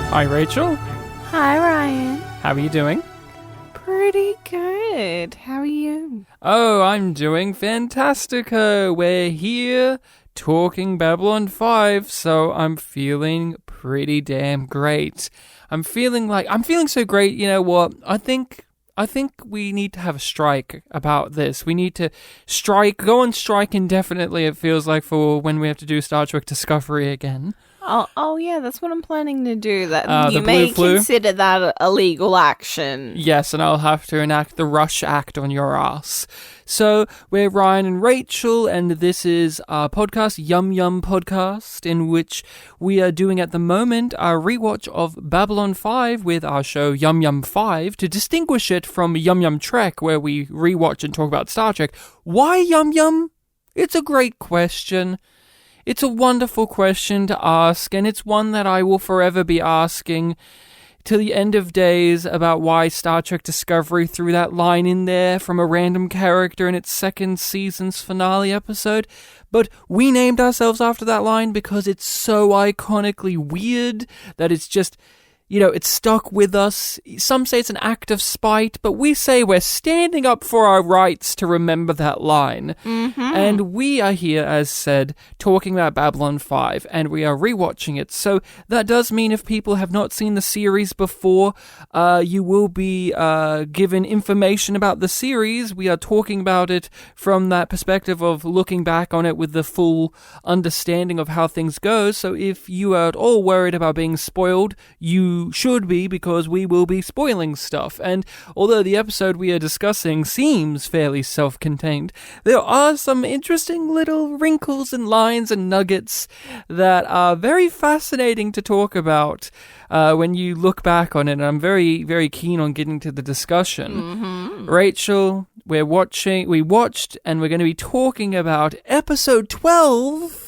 Hi, Rachel. Hi, Ryan. How are you doing? Pretty good. How are you? Oh, I'm doing fantastico. We're here talking Babylon 5, so I'm feeling pretty damn great. I'm feeling so great, you know what? I think we need to have a strike about this. We need to go on strike indefinitely, it feels like, for when we have to do Star Trek Discovery again. Oh yeah, that's what I'm planning to do. That you the may blue flu? consider that a legal action. Yes, and I'll have to enact the Rush Act on your ass. So, we're Ryan and Rachel, and this is our podcast, YumYumPodcast, in which we are doing at the moment our rewatch of Babylon 5 with our show YumYum5 to distinguish it from YumYum Trek, where we rewatch and talk about Star Trek. Why YumYum? It's a great question. It's a wonderful question to ask, and it's one that I will forever be asking to the end of days about why Star Trek Discovery threw that line in there from a random character in its second season's finale episode. But we named ourselves after that line because it's so iconically weird that it's just, you know, it's stuck with us. Some say it's an act of spite, but we say we're standing up for our rights to remember that line. Mm-hmm. And we are here, as said, talking about Babylon 5, and we are rewatching it. So that does mean if people have not seen the series before, you will be given information about the series. We are talking about it from that perspective of looking back on it with the full understanding of how things go. So if you are at all worried about being spoiled, you should be, because we will be spoiling stuff. And although the episode we are discussing seems fairly self-contained, there are some interesting little wrinkles and lines and nuggets that are very fascinating to talk about when you look back on it. And I'm very, very keen on getting to the discussion. Mm-hmm. Rachel, we watched and we're going to be talking about episode 12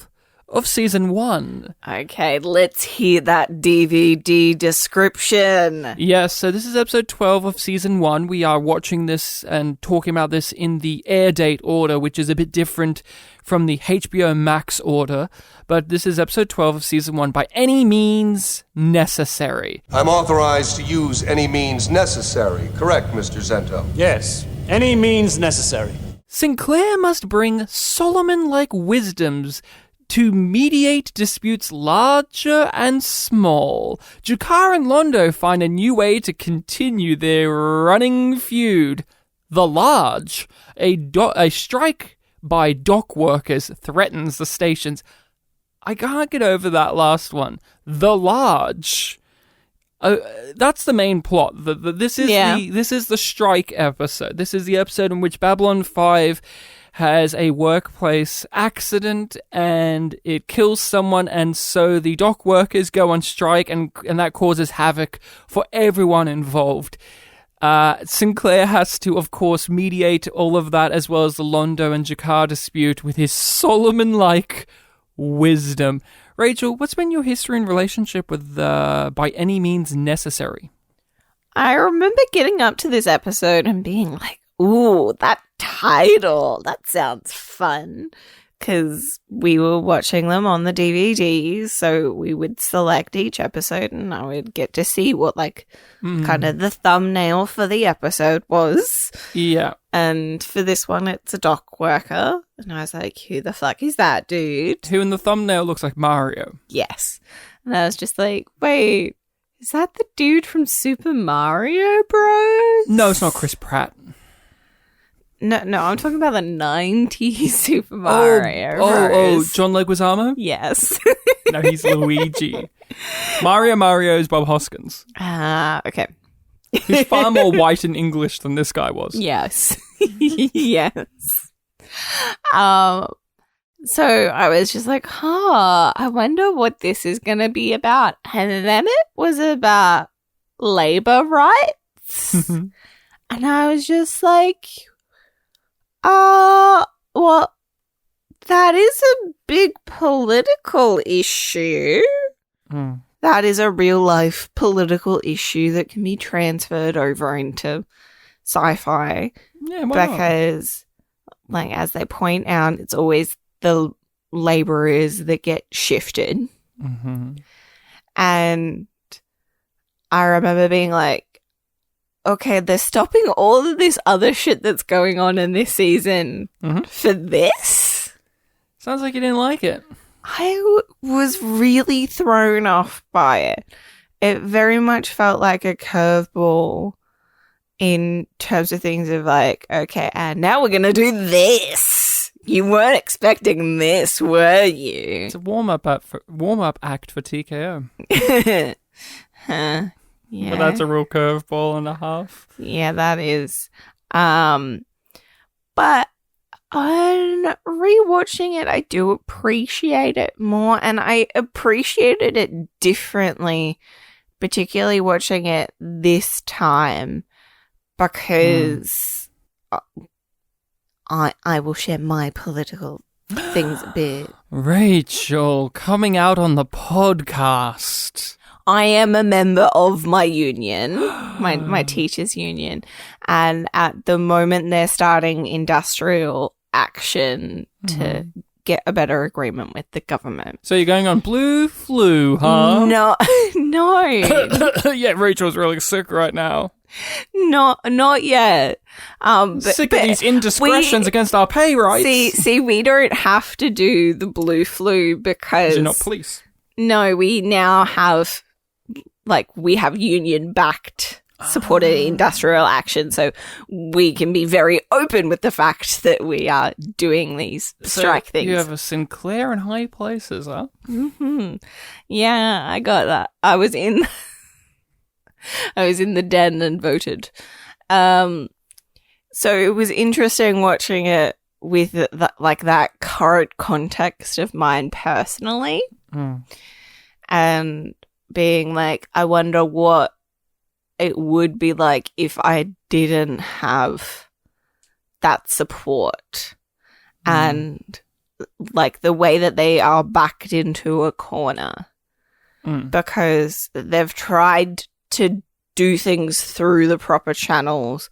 of season 1. Okay, let's hear that DVD description. Yes, so this is episode 12 of season 1. We are watching this and talking about this in the air date order, which is a bit different from the HBO Max order. But this is episode 12 of season 1, By Any Means Necessary. I'm authorized to use any means necessary. Correct, Mr. Zento? Yes, any means necessary. Sinclair must bring Solomon-like wisdoms to mediate disputes larger and small. Jakar and Londo find a new way to continue their running feud. The Large, a strike by dock workers threatens the stations. I can't get over that last one. The Large. That's the main plot. This is the strike episode. This is the episode in which Babylon 5 has a workplace accident and it kills someone, and so the dock workers go on strike, and that causes havoc for everyone involved. Sinclair has to, of course, mediate all of that, as well as the Londo and Jakar dispute, with his Solomon-like wisdom. Rachel, what's been your history and relationship with By Any Means Necessary? I remember getting up to this episode and being like, ooh, that title, that sounds fun. Because we were watching them on the DVDs, so we would select each episode and I would get to see what, kind of the thumbnail for the episode was. Yeah. And for this one, it's a dock worker. And I was like, who the fuck is that dude? Who in the thumbnail looks like Mbryo. Yes. And I was just like, wait, is that the dude from Super Mario Bros? No, it's not Chris Pratt. No, I'm talking about the 90s Super Mario Bros. Oh, John Leguizamo? Yes. No, he's Luigi. Mario is Bob Hoskins. Okay. He's far more white and English than this guy was. Yes. Yes. So I was just like, I wonder what this is going to be about. And then it was about labor rights. And I was just like, well, that is a big political issue. Mm. That is a real life political issue that can be transferred over into sci-fi. Yeah, why because, as they point out, it's always the laborers that get shifted. Mm-hmm. And I remember being like, okay, they're stopping all of this other shit that's going on in this season for this? Sounds like you didn't like it. I was really thrown off by it. It very much felt like a curveball in terms of things of like, okay, and now we're going to do this. You weren't expecting this, were you? It's a warm-up act for TKO. Huh. Yeah. But that's a real curveball and a half. Yeah, that is. But on rewatching it, I do appreciate it more, and I appreciated it differently, particularly watching it this time, because I will share my political things a bit. Rachel, coming out on the podcast. I am a member of my union, my teachers' union, and at the moment they're starting industrial action to get a better agreement with the government. So you're going on blue flu, huh? No. Yeah, Rachel's really sick right now. Not yet. Sick of these indiscretions against our pay rights. See, we don't have to do the blue flu because you're not police. No, we now have, we have union-backed supported industrial action, so we can be very open with the fact that we are doing these strike things. You have a Sinclair in high places, huh? Mm-hmm. Yeah, I got that. I was in the den and voted. So it was interesting watching it with that current context of mine personally, and being like, I wonder what it would be like if I didn't have that support, and the way that they are backed into a corner because they've tried to do things through the proper channels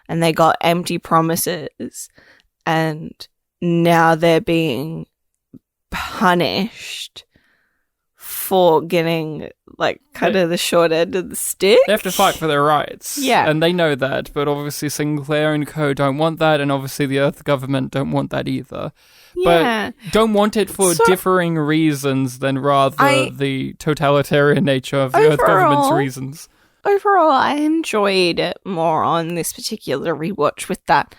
and they got empty promises, and now they're being punished for getting kind of the short end of the stick. They have to fight for their rights. Yeah. And they know that, but obviously Sinclair and co don't want that, and obviously the Earth government don't want that either. Yeah. But don't want it for differing reasons than rather the totalitarian nature of the Earth government's reasons. Overall, I enjoyed it more on this particular rewatch with that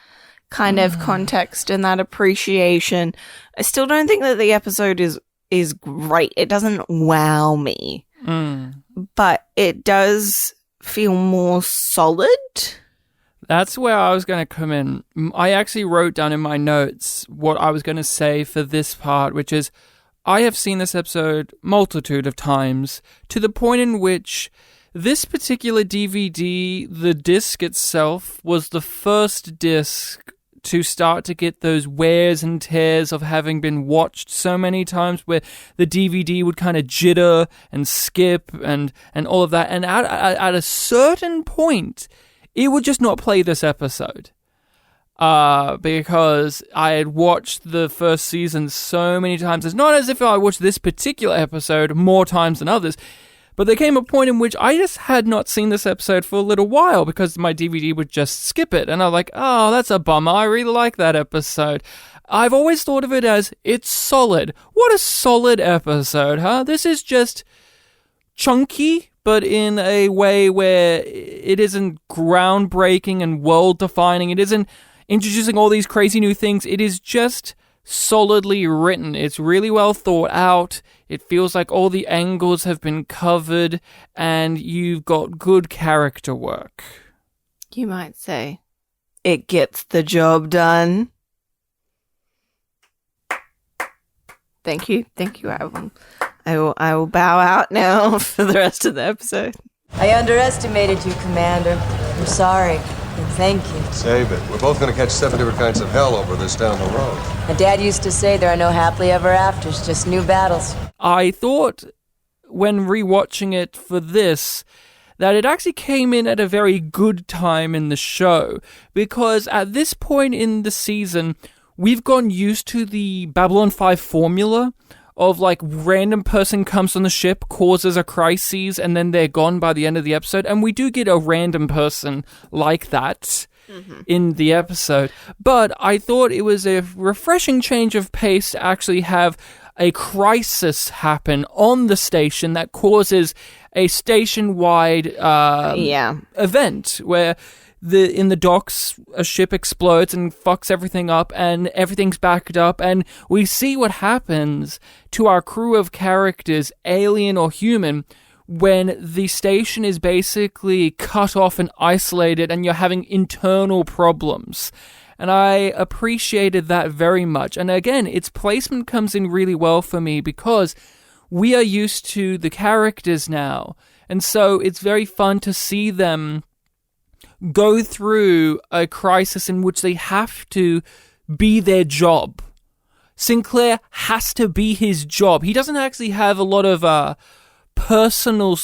kind of context and that appreciation. I still don't think that the episode is great. It doesn't wow me. But it does feel more solid. That's where I was going to come in. I actually wrote down in my notes what I was going to say for this part, which is I have seen this episode multitude of times to the point in which this particular DVD, the disc itself, was the first disc to start to get those wears and tears of having been watched so many times where the DVD would kind of jitter and skip and all of that. And at a certain point, it would just not play this episode. Because I had watched the first season so many times. It's not as if I watched this particular episode more times than others. But there came a point in which I just had not seen this episode for a little while because my DVD would just skip it. And I'm like, oh, that's a bummer. I really like that episode. I've always thought of it as, it's solid. What a solid episode, huh? This is just chunky, but in a way where it isn't groundbreaking and world-defining. It isn't introducing all these crazy new things. It is just solidly written. It's really well thought out. It feels like all the angles have been covered and you've got good character work. You might say it gets the job done. Thank you. I will bow out now for the rest of the episode. I underestimated you, Commander. I'm sorry. And thank you. Save it. We're both going to catch 7 different kinds of hell over this down the road. My dad used to say there are no happily ever afters, just new battles. I thought when rewatching it for this that it actually came in at a very good time in the show, because at this point in the season, we've gotten used to the Babylon 5 formula of like random person comes on the ship, causes a crisis, and then they're gone by the end of the episode. And we do get a random person like that in the episode. But I thought it was a refreshing change of pace to actually have a crisis happen on the station that causes a station-wide event where in the docks, a ship explodes and fucks everything up, and everything's backed up, and we see what happens to our crew of characters, alien or human, when the station is basically cut off and isolated, and you're having internal problems. And I appreciated that very much. And again, its placement comes in really well for me because we are used to the characters now, and so it's very fun to see them go through a crisis in which they have to be their job. Sinclair has to be his job. He doesn't actually have a lot of personal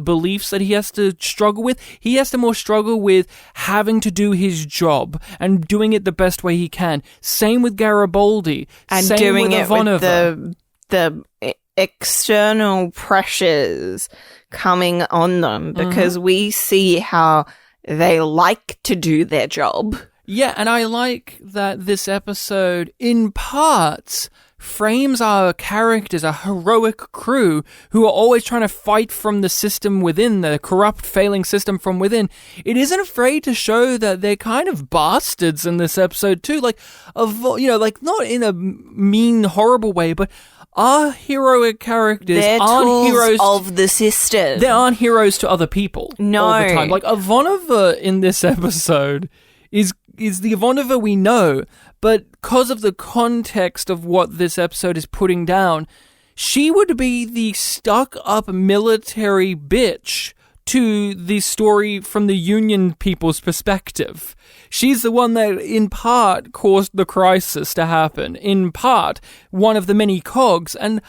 beliefs that he has to struggle with. He has to more struggle with having to do his job and doing it the best way he can. Same with Garibaldi. And same doing with it with the external pressures coming on them, because we see how they like to do their job. Yeah, and I like that this episode, in parts, frames our characters, a heroic crew who are always trying to fight from the system within, the corrupt, failing system from within. It isn't afraid to show that they're kind of bastards in this episode too, not in a mean, horrible way, but our heroic characters aren't heroes of the system. They aren't heroes to other people all the time. Like, Ivanova in this episode is the Ivanova we know, but because of the context of what this episode is putting down, she would be the stuck-up military bitch to the story from the Union people's perspective. She's the one that, in part, caused the crisis to happen. In part, one of the many cogs. And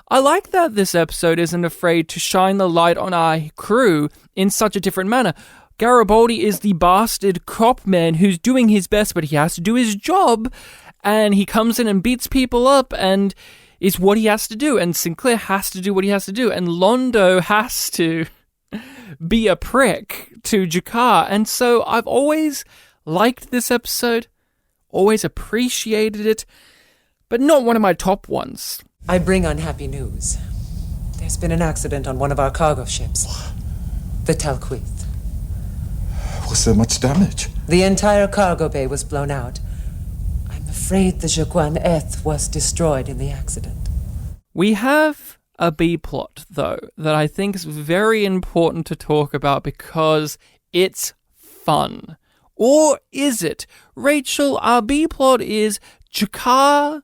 I like that this episode isn't afraid to shine the light on our crew in such a different manner. Garibaldi is the bastard cop man who's doing his best, but he has to do his job. And he comes in and beats people up, and it's what he has to do. And Sinclair has to do what he has to do. And Londo has to be a prick to Jakar. And so I've always liked this episode, always appreciated it, but not one of my top ones. I bring unhappy news. There's been an accident on one of our cargo ships, the Talquith. Was there much damage? The entire cargo bay was blown out. I'm afraid the Jaquan Eth was destroyed in the accident. We have a B-plot, though, that I think is very important to talk about because it's fun. Or is it? Rachel, our B-plot is Jakar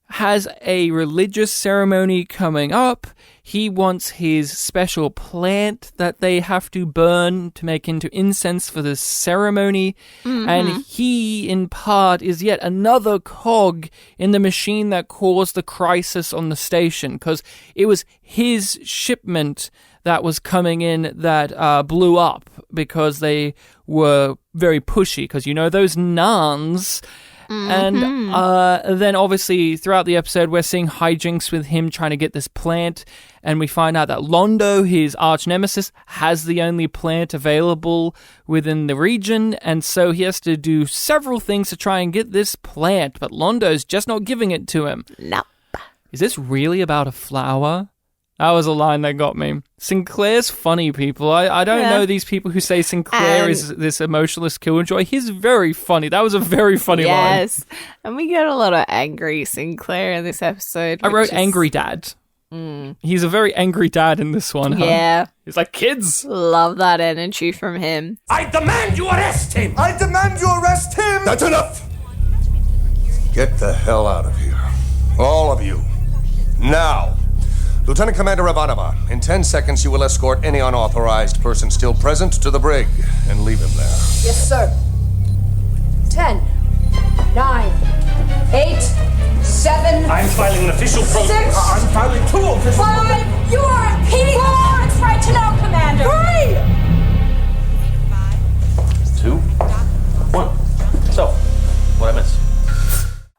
has a religious ceremony coming up. He wants his special plant that they have to burn to make into incense for the ceremony. And he, in part, is yet another cog in the machine that caused the crisis on the station, because it was his shipment that was coming in that blew up because they were very pushy, because those nuns. And then obviously throughout the episode we're seeing hijinks with him trying to get this plant, and we find out that Londo, his arch nemesis, has the only plant available within the region, and so he has to do several things to try and get this plant, but Londo's just not giving it to him. Nope. Is this really about a flower? That was a line that got me. Sinclair's funny, people. I don't know these people who say Sinclair is this emotionless killjoy. He's very funny. That was a very funny line. Yes. And we get a lot of angry Sinclair in this episode. I wrote angry dad. He's a very angry dad in this one. Yeah. He's like, kids. Love that energy from him. I demand you arrest him! I demand you arrest him! That's enough! Get the hell out of here. All of you. Now. Lieutenant Commander Ivanova, in 10 seconds you will escort any unauthorized person still present to the brig and leave him there. Yes, sir. 10, 9, 8, 7. I'm filing an official protest. 6. I'm filing 2 official 5. You are impeding the warrant's right to know, Commander. 3. 2, 1. So, what I miss?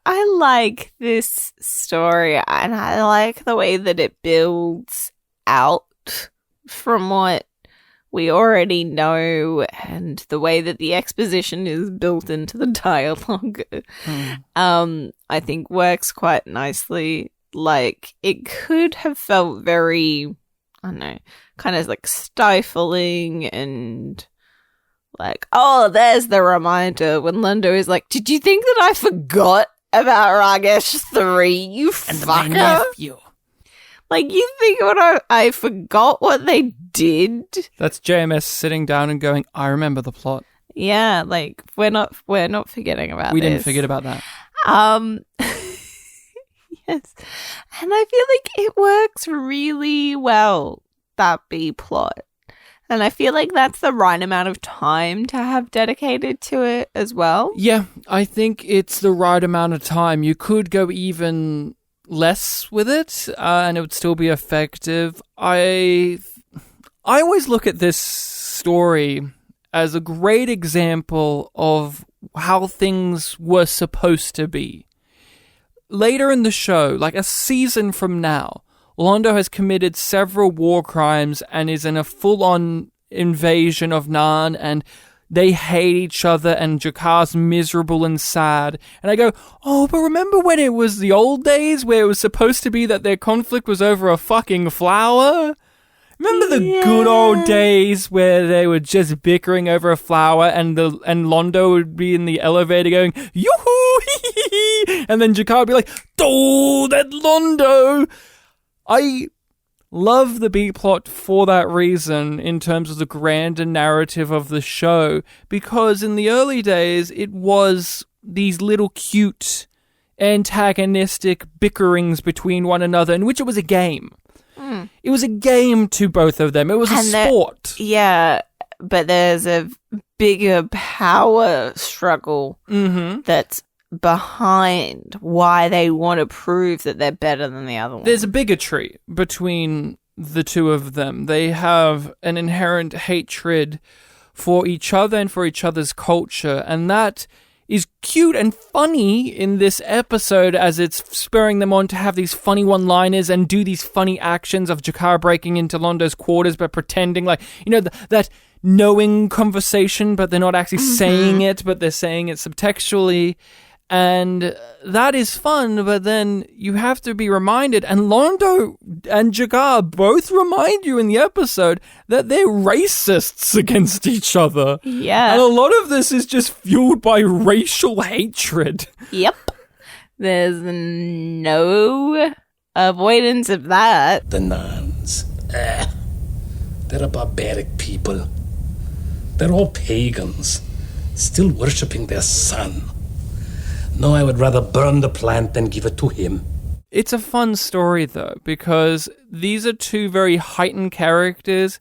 I like this story, and I like the way that it builds out from what we already know, and the way that the exposition is built into the dialogue. I think works quite nicely. Like, it could have felt very, I don't know, kind of like stifling and like, oh, there's the reminder when Londo is like, did you think that I forgot about Ragesh 3, you fucker? My nephew. Like, you think I forgot what they did? That's JMS sitting down and going, I remember the plot. Yeah, like, we're not forgetting about We this. didn't forget about that. Yes. And I feel like it works really well, that B plot. And I feel like that's the right amount of time to have dedicated to it as well. Yeah, I think it's the right amount of time. You could go even less with it, and it would still be effective. I always look at this story as a great example of how things were supposed to be. Later in the show, like a season from now, Londo has committed several war crimes and is in a full-on invasion of Narn, and they hate each other, and Jakar's miserable and sad. And I go, oh, but remember when it was the old days where it was supposed to be that their conflict was over a fucking flower? Remember the good old days where they were just bickering over a flower, and Londo would be in the elevator going, yoo-hoo, and then Jakar would be like, oh, that Londo! I love the B-plot for that reason in terms of the grander narrative of the show, because in the early days, it was these little cute antagonistic bickerings between one another, in which it was a game. It was a game to both of them. It was a sport. Yeah, but there's a bigger power struggle that's behind why they want to prove that they're better than the other one. There's a bigotry between the two of them. They have an inherent hatred for each other and for each other's culture, and that is cute and funny in this episode as it's spurring them on to have these funny one-liners and do these funny actions of Jakar breaking into Londo's quarters but pretending like, you know, that knowing conversation, but they're not actually saying it, but they're saying it subtextually. And that is fun, but then you have to be reminded, and Londo and Jakar both remind you in the episode that they're racists against each other. Yeah. And a lot of this is just fueled by racial hatred. Yep. There's no avoidance of that. The nuns. They're a barbaric people. They're all pagans, still worshipping their sun. No, I would rather burn the plant than give it to him. It's a fun story, though, because these are two very heightened characters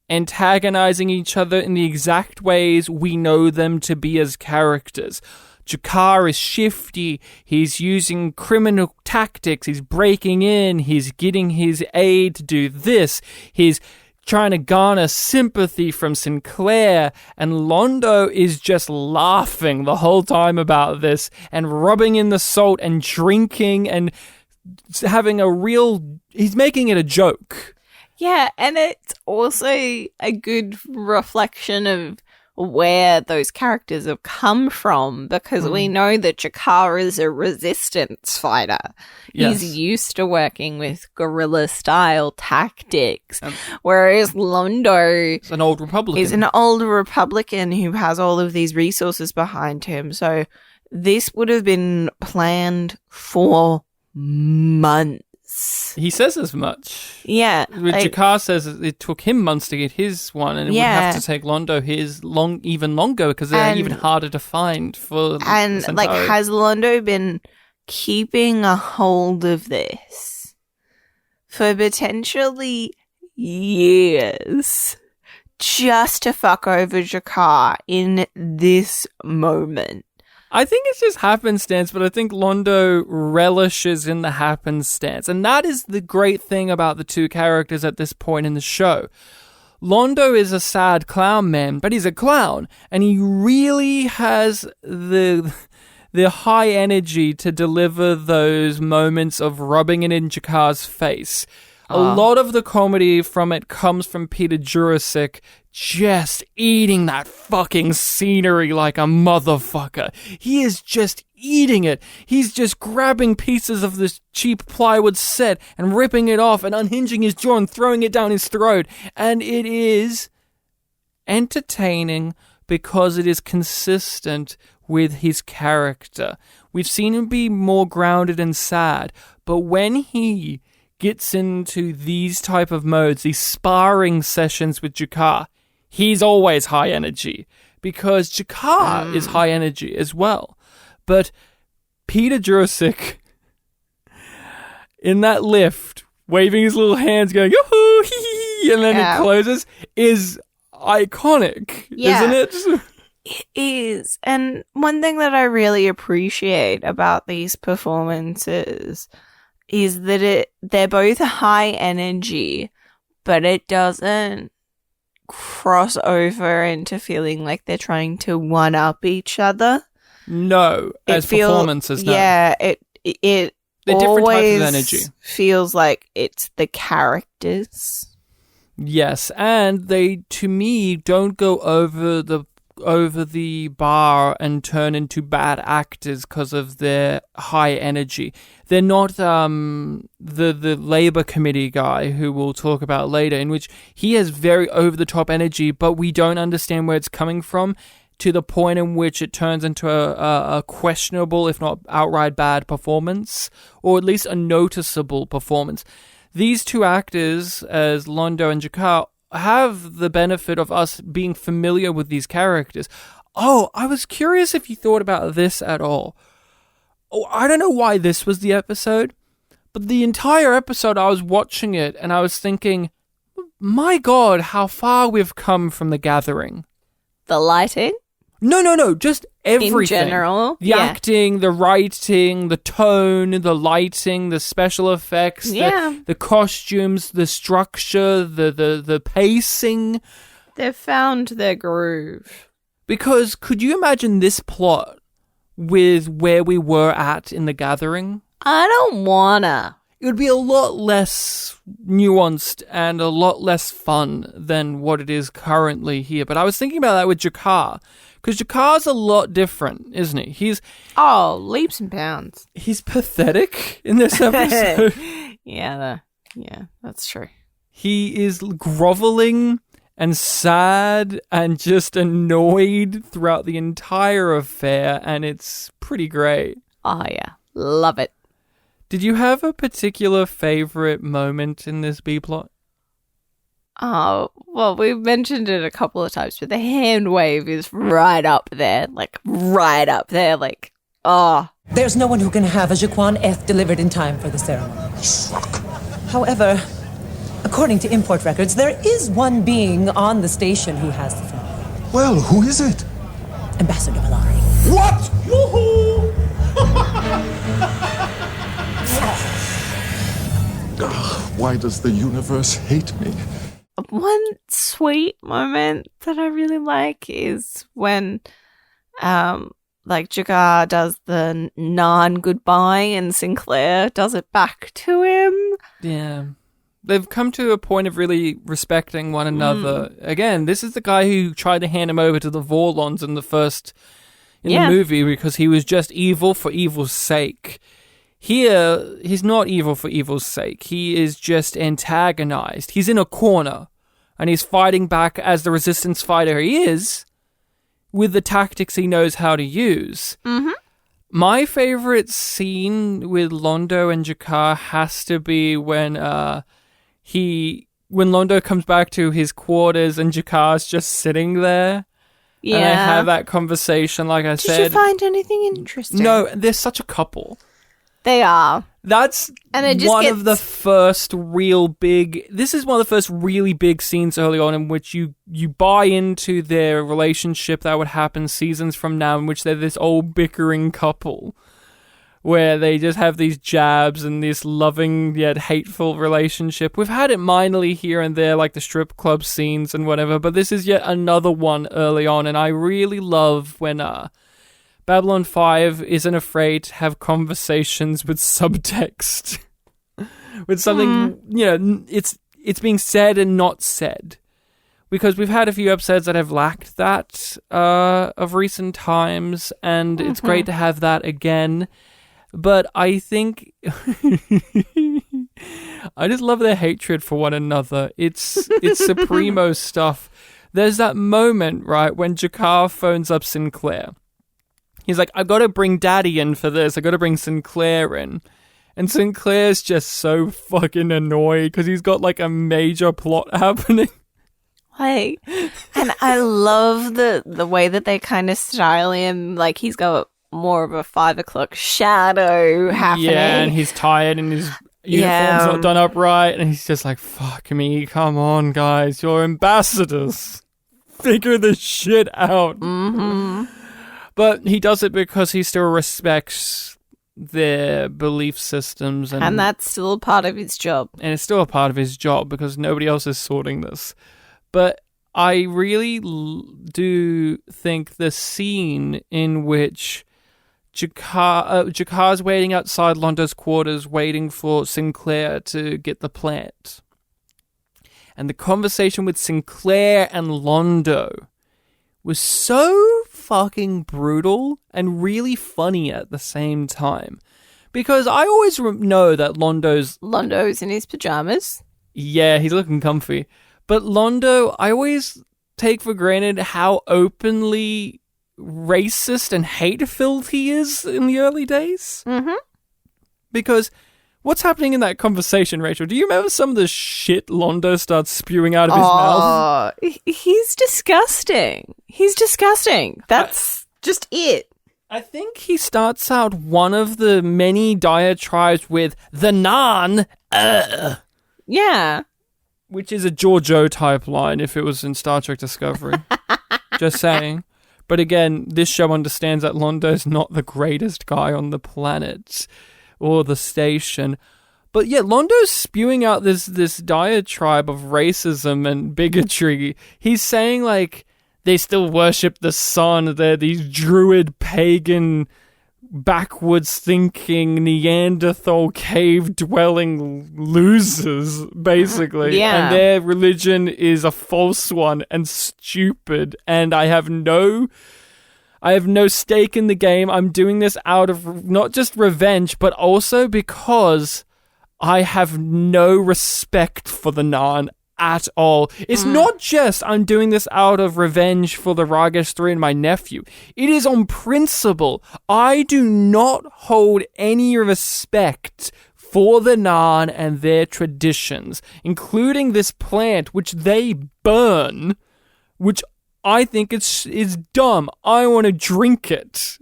antagonizing each other in the exact ways we know them to be as characters. Jakar is shifty, he's using criminal tactics, he's breaking in, he's getting his aide to do this, he's trying to garner sympathy from Sinclair, and Londo is just laughing the whole time about this and rubbing in the salt and drinking and having he's making it a joke. Yeah, and it's also a good reflection of where those characters have come from, because we know that Jakar is a resistance fighter. Yes. He's used to working with guerrilla-style tactics, whereas Londo He's an old Republican. is an old Republican who has all of these resources behind him. So this would have been planned for months. He says as much. Yeah. Jakar says it took him months to get his one, and it would have to take Londo his even longer because they're even harder to find for And Centauri. has Londo been keeping a hold of this for potentially years just to fuck over Jakar in this moment? I think it's just happenstance, but I think Londo relishes in the happenstance. And that is the great thing about the two characters at this point in the show. Londo is a sad clown man, but he's a clown. And he really has the the high energy to deliver those moments of rubbing it in Jakar's face. A lot of the comedy from it comes from Peter Jurasik just eating that fucking scenery like a motherfucker. He is just eating it. He's just grabbing pieces of this cheap plywood set and ripping it off and unhinging his jaw and throwing it down his throat. And it is entertaining because it is consistent with his character. We've seen him be more grounded and sad, but when he gets into these type of modes, these sparring sessions with Jakar, he's always high energy because Jakar is high energy as well. But Peter Jurasik in that lift, waving his little hands, going yoo-hoo, hee-hee, and then it closes, is iconic, isn't it? It is. And one thing that I really appreciate about these performances is that they're both high energy, but it doesn't cross over into feeling like they're trying to one-up each other. No, as performances, no. Yeah, it they're different types of energy. Feels like it's the characters. Yes, and they, to me, don't go over the bar and turn into bad actors because of their high energy. They're not the Labour Committee guy who we'll talk about later, in which he has very over-the-top energy, but we don't understand where it's coming from, to the point in which it turns into a questionable, if not outright bad performance, or at least a noticeable performance. These two actors, as Londo and Jakar, have the benefit of us being familiar with these characters. Oh, I was curious if you thought about this at all. Oh, I don't know why this was the episode, but the entire episode I was watching it and I was thinking, my God, how far we've come from The Gathering. The lighting? No, just everything. In general? The acting, the writing, the tone, the lighting, the special effects, the costumes, the structure, the pacing. They've found their groove. Because could you imagine this plot with where we were at in The Gathering? I don't wanna. It would be a lot less nuanced and a lot less fun than what it is currently here. But I was thinking about that with Jakar. Because Jakar's a lot different, isn't he? He's leaps and bounds. He's pathetic in this episode. Yeah, that's true. He is groveling and sad and just annoyed throughout the entire affair, and it's pretty great. Oh, yeah. Love it. Did you have a particular favorite moment in this B-plot? Oh, well, we've mentioned it a couple of times, but the hand wave is right up there. There's no one who can have a Jaquan Eth delivered in time for the ceremony. However, according to import records, there is one being on the station who has the flower. Well, who is it? Ambassador Valari. What? Yoo-hoo! Why does the universe hate me? One sweet moment that I really like is when, Jakar does the goodbye and Sinclair does it back to him. Yeah. They've come to a point of really respecting one another. Again, this is the guy who tried to hand him over to the Vorlons in the movie because he was just evil for evil's sake. Here, he's not evil for evil's sake. He is just antagonized. He's in a corner, and he's fighting back as the resistance fighter he is, with the tactics he knows how to use. Mm-hmm. My favorite scene with Londo and Jakar has to be when Londo comes back to his quarters and Jakar's just sitting there. Yeah. And they have that conversation, like I said. Did you find anything interesting? No, they're such a couple. They are. This is one of the first really big scenes early on in which you buy into their relationship that would happen seasons from now, in which they're this old bickering couple where they just have these jabs and this loving yet hateful relationship. We've had it minorly here and there, like the strip club scenes and whatever, but this is yet another one early on, and I really love when Babylon 5 isn't afraid to have conversations with subtext. With something, it's being said and not said. Because we've had a few episodes that have lacked that of recent times, and it's great to have that again. But I think I just love their hatred for one another. It's Supremo stuff. There's that moment, right, when Jakar phones up Sinclair. He's like, I've got to bring Daddy in for this. I've got to bring Sinclair in. And Sinclair's just so fucking annoyed because he's got like a major plot happening. Like, and I love the way that they kind of style him. Like, he's got more of a 5 o'clock shadow happening. Yeah, and he's tired and his uniform's not done up right. And he's just like, fuck me, come on, guys. You're ambassadors. Figure this shit out. Mm-hmm. But he does it because he still respects their belief systems. And that's still a part of his job. And it's still a part of his job because nobody else is sorting this. But I really do think the scene in which Jakar's waiting outside Londo's quarters waiting for Sinclair to get the plant. And the conversation with Sinclair and Londo was so fucking brutal and really funny at the same time. Because I always know that Londo's in his pajamas. Yeah, he's looking comfy. But Londo, I always take for granted how openly racist and hate-filled he is in the early days. Mm-hmm. Because what's happening in that conversation, Rachel? Do you remember some of the shit Londo starts spewing out of his mouth? He's disgusting. He's disgusting. That's just it. I think he starts out one of the many diatribes with the Nan. Yeah. Which is a Giorgio type line if it was in Star Trek Discovery. Just saying. But again, this show understands that Londo's not the greatest guy on the planet or the station. But yeah, Londo's spewing out this diatribe of racism and bigotry. He's saying, like, they still worship the sun. They're these druid, pagan, backwards thinking, Neanderthal cave-dwelling losers, basically. Yeah. And their religion is a false one and stupid. And I have no stake in the game. I'm doing this out of not just revenge, but also because I have no respect for the Narn at all. It's not just I'm doing this out of revenge for the Ragesh 3 and my nephew. It is on principle. I do not hold any respect for the Narn and their traditions, including this plant, which they burn, which I think is dumb. I want to drink it.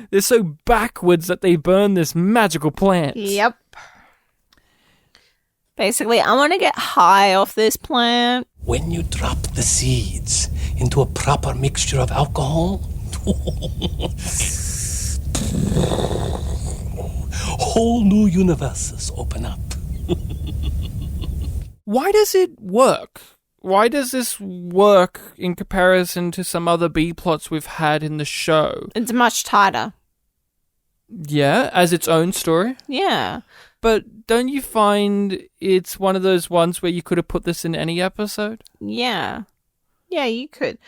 They're so backwards that they burn this magical plant. Yep. Basically, I want to get high off this plant. When you drop the seeds into a proper mixture of alcohol, whole new universes open up. Why does it work? Why does this work in comparison to some other B-plots we've had in the show? It's much tighter. Yeah, as its own story? Yeah. But don't you find it's one of those ones where you could have put this in any episode? Yeah. Yeah, you could.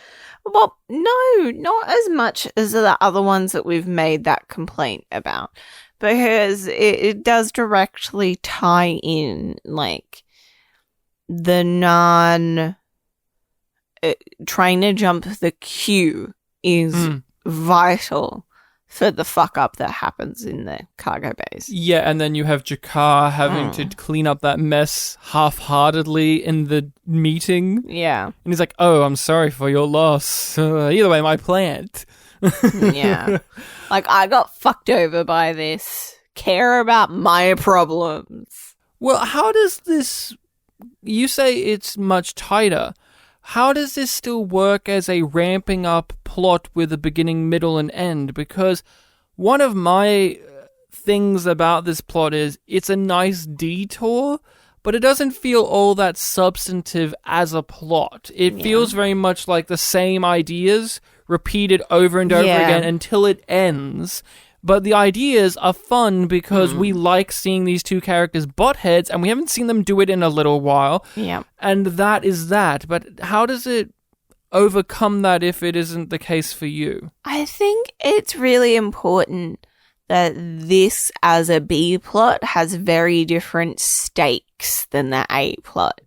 Well, no, not as much as the other ones that we've made that complaint about. Because it does directly tie in, like, the trying to jump the queue is vital for the fuck up that happens in the cargo bays. Yeah, and then you have Jakar having to clean up that mess half-heartedly in the meeting. Yeah. And he's like, oh, I'm sorry for your loss. Either way, my plant. Yeah. Like, I got fucked over by this. Care about my problems. Well, how does this... You say it's much tighter. How does this still work as a ramping up plot with a beginning, middle, and end? Because one of my things about this plot is it's a nice detour, but it doesn't feel all that substantive as a plot. It feels very much like the same ideas repeated over and over again until it ends. But the ideas are fun because we like seeing these two characters butt heads, and we haven't seen them do it in a little while. Yeah. And that is that. But how does it overcome that if it isn't the case for you? I think it's really important that this, as a B plot, has very different stakes than the A plot.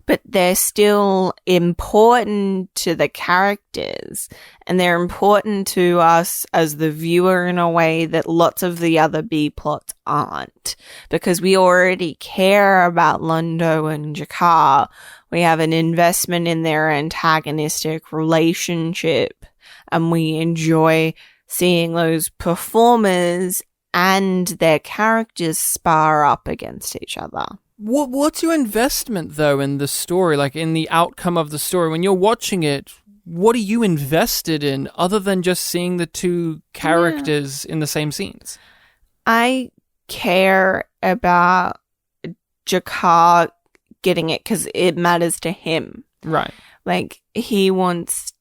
But they're still important to the characters, and they're important to us as the viewer in a way that lots of the other B plots aren't, because we already care about Londo and Jakar. We have an investment in their antagonistic relationship, and we enjoy seeing those performers and their characters spar up against each other. What's your investment, though, in the story, like in the outcome of the story? When you're watching it, what are you invested in other than just seeing the two characters in the same scenes? I care about Jakar getting it because it matters to him. Right. Like, he wants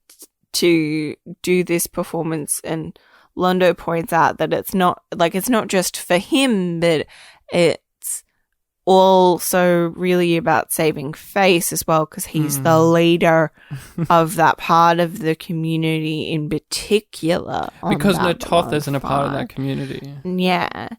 to do this performance, and Londo points out that it's not just for him, but it's also really about saving face as well, because he's the leader of that part of the community in particular. Because Natoth isn't a part of that community. Yeah.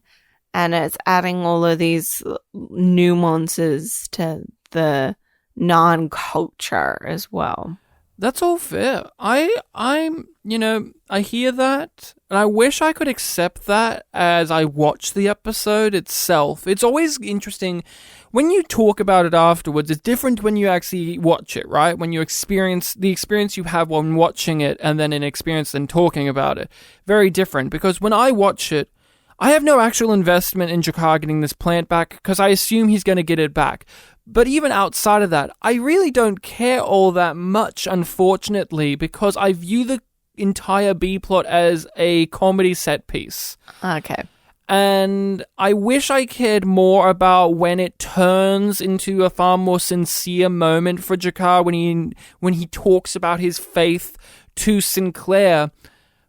And it's adding all of these nuances to the non-culture as well. That's all fair. I'm I hear that, and I wish I could accept that as I watch the episode itself. It's always interesting when you talk about it afterwards. It's different when you actually watch it, right? When you experience the experience you have when watching it, and then an experience then talking about it. Very different, because when I watch it, I have no actual investment in Jakar getting this plant back, because I assume he's going to get it back. But even outside of that, I really don't care all that much, unfortunately, because I view the entire B plot as a comedy set piece. Okay. And I wish I cared more about when it turns into a far more sincere moment for Jakar when he talks about his faith to Sinclair.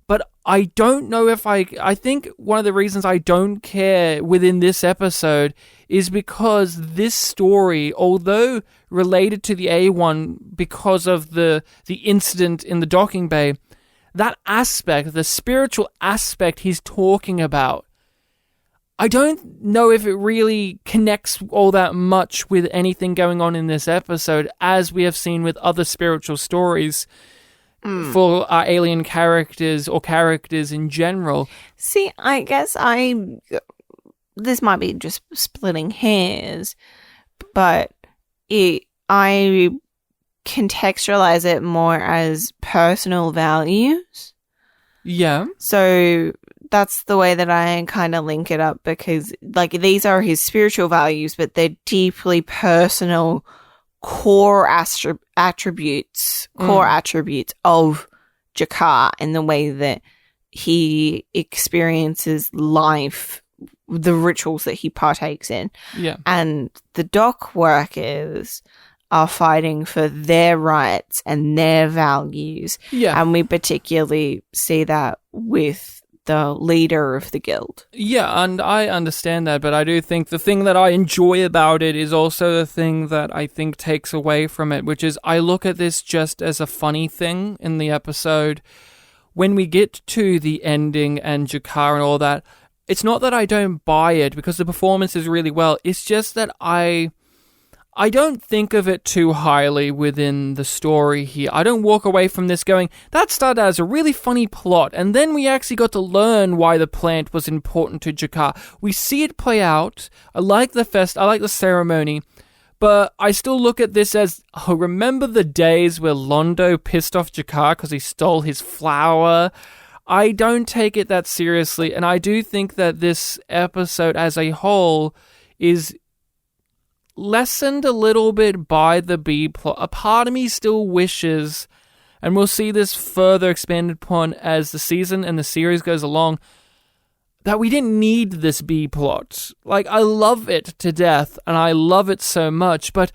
But I don't know if I think one of the reasons I don't care within this episode is because this story, although related to the A1 because of the incident in the docking bay, that aspect, the spiritual aspect he's talking about, I don't know if it really connects all that much with anything going on in this episode, as we have seen with other spiritual stories for our alien characters or characters in general. See, I guess this might be just splitting hairs, but I contextualize it more as personal values. Yeah. So that's the way that I kind of link it up, because like these are his spiritual values, but they're deeply personal core attributes of Jakar in the way that he experiences life, the rituals that he partakes in. Yeah. And the dock workers are fighting for their rights and their values. Yeah. And we particularly see that with the leader of the guild. Yeah, and I understand that, but I do think the thing that I enjoy about it is also the thing that I think takes away from it, which is I look at this just as a funny thing in the episode. When we get to the ending and Jakar and all that, it's not that I don't buy it because the performance is really well. It's just that I don't think of it too highly within the story here. I don't walk away from this going, that started as a really funny plot, and then we actually got to learn why the plant was important to Jakar. We see it play out. I like the ceremony, but I still look at this as, oh, remember the days where Londo pissed off Jakar because he stole his flower? I don't take it that seriously, and I do think that this episode as a whole is lessened a little bit by the B plot. A part of me still wishes, and we'll see this further expanded upon as the season and the series goes along, that we didn't need this B plot. Like, I love it to death, and I love it so much, but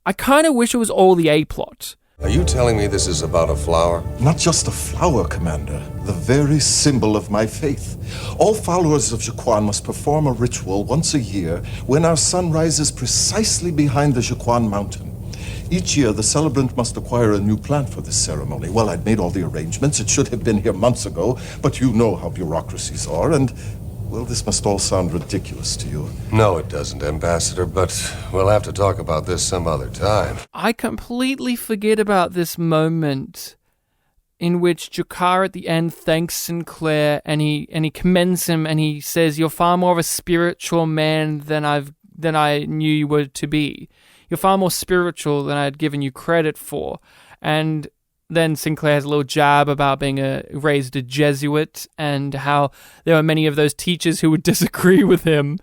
I kind of wish it was all the A plot. Are you telling me this is about a flower? Not just a flower, Commander. The very symbol of my faith. All followers of Jaquan must perform a ritual once a year when our sun rises precisely behind the Jaquan mountain. Each year, the celebrant must acquire a new plant for this ceremony. Well, I'd made all the arrangements. It should have been here months ago, but you know how bureaucracies are, and, well, this must all sound ridiculous to you. No, it doesn't, Ambassador, but we'll have to talk about this some other time. I completely forget about this moment in which Jakar at the end thanks Sinclair and he commends him and he says, "You're far more of a spiritual man than I knew you were to be. You're far more spiritual than I had given you credit for." And then Sinclair has a little jab about being raised a Jesuit and how there are many of those teachers who would disagree with him.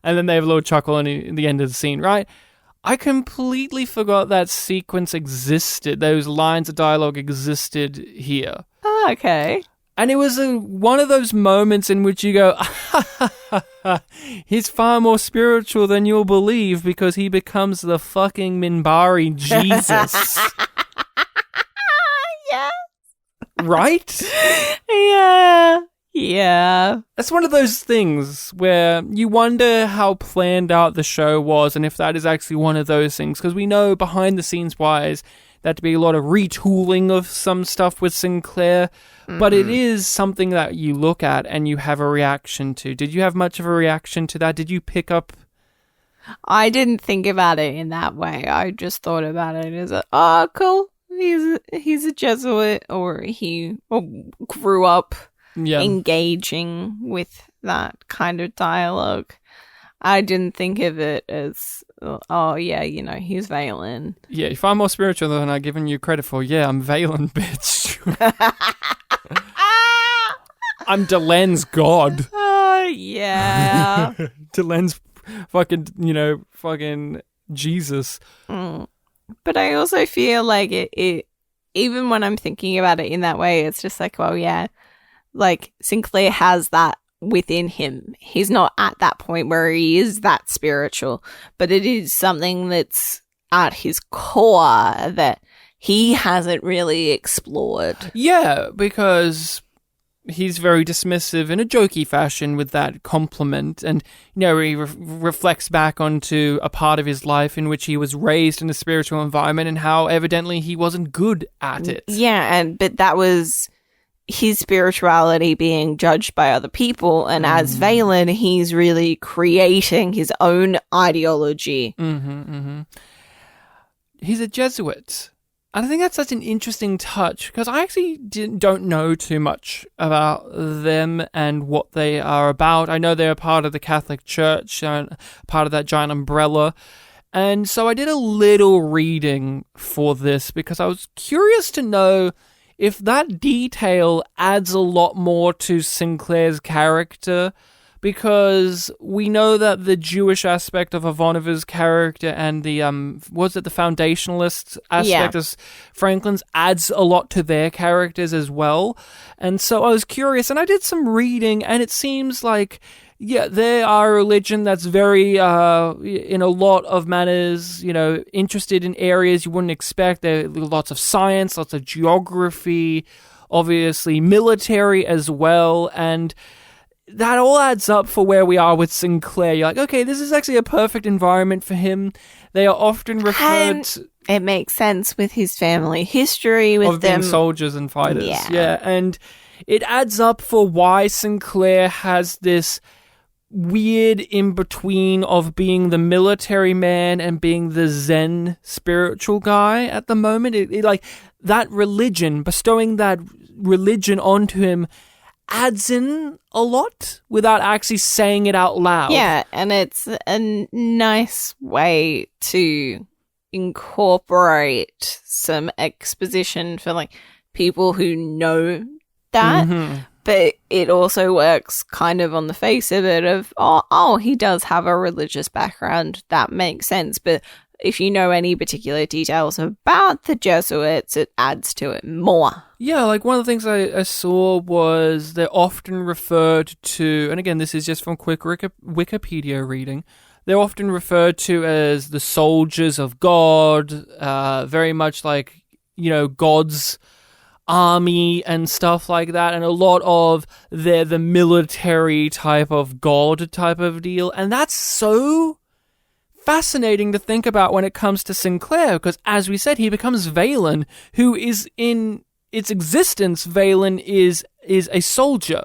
And then they have a little chuckle in the end of the scene, right? I completely forgot that sequence existed. Those lines of dialogue existed here. Oh, okay. And it was one of those moments in which you go, he's far more spiritual than you'll believe because he becomes the fucking Mbryo Jesus. Yeah. Right? Yeah. That's one of those things where you wonder how planned out the show was and if that is actually one of those things. Because we know behind the scenes wise, there had to be a lot of retooling of some stuff with Sinclair. But it is something that you look at and you have a reaction to. Did you have much of a reaction to that? Did you pick up? I didn't think about it in that way. I just thought about it as oh, cool. He's a Jesuit, or he grew up engaging with that kind of dialogue. I didn't think of it as, oh yeah, he's Valen. Yeah, you're far more spiritual than I've given you credit for. Yeah, I'm Valen, bitch. I'm Delen's god. Oh, yeah. Delen's fucking Jesus. But I also feel like it, even when I'm thinking about it in that way, it's just like, well, yeah, like Sinclair has that within him. He's not at that point where he is that spiritual, but it is something that's at his core that he hasn't really explored. Yeah, because he's very dismissive in a jokey fashion with that compliment, and he reflects back onto a part of his life in which he was raised in a spiritual environment and how evidently he wasn't good at it. Yeah, but that was his spirituality being judged by other people, and as Valen, he's really creating his own ideology. He's a Jesuit. And I think that's such an interesting touch, because I actually don't know too much about them and what they are about. I know they're part of the Catholic Church, part of that giant umbrella. And so I did a little reading for this, because I was curious to know if that detail adds a lot more to Sinclair's character, because we know that the Jewish aspect of Ivanova's character and the the foundationalist aspect of Franklin's adds a lot to their characters as well. And so I was curious, and I did some reading, and it seems like, yeah, they are a religion that's very, in a lot of manners, interested in areas you wouldn't expect. There are lots of science, lots of geography, obviously military as well, and that all adds up for where we are with Sinclair. You're like, okay, this is actually a perfect environment for him. They are often referred to... It makes sense with his family history, with of them being soldiers and fighters. Yeah, and it adds up for why Sinclair has this weird in-between of being the military man and being the Zen spiritual guy at the moment. It like, that religion, bestowing that religion onto him adds in a lot without actually saying it out loud. Yeah, and it's a nice way to incorporate some exposition for like people who know that, but it also works kind of on the face of it of, oh, he does have a religious background. That makes sense, but if you know any particular details about the Jesuits, it adds to it more. Yeah, like one of the things I saw was they're often referred to, and again, this is just from quick Wikipedia reading, they're often referred to as the soldiers of God, very much like, you know, God's army and stuff like that, and a lot of they're the military type of God type of deal, and that's so fascinating to think about when it comes to Sinclair, because as we said, he becomes Valen, who is in its existence, Valen is a soldier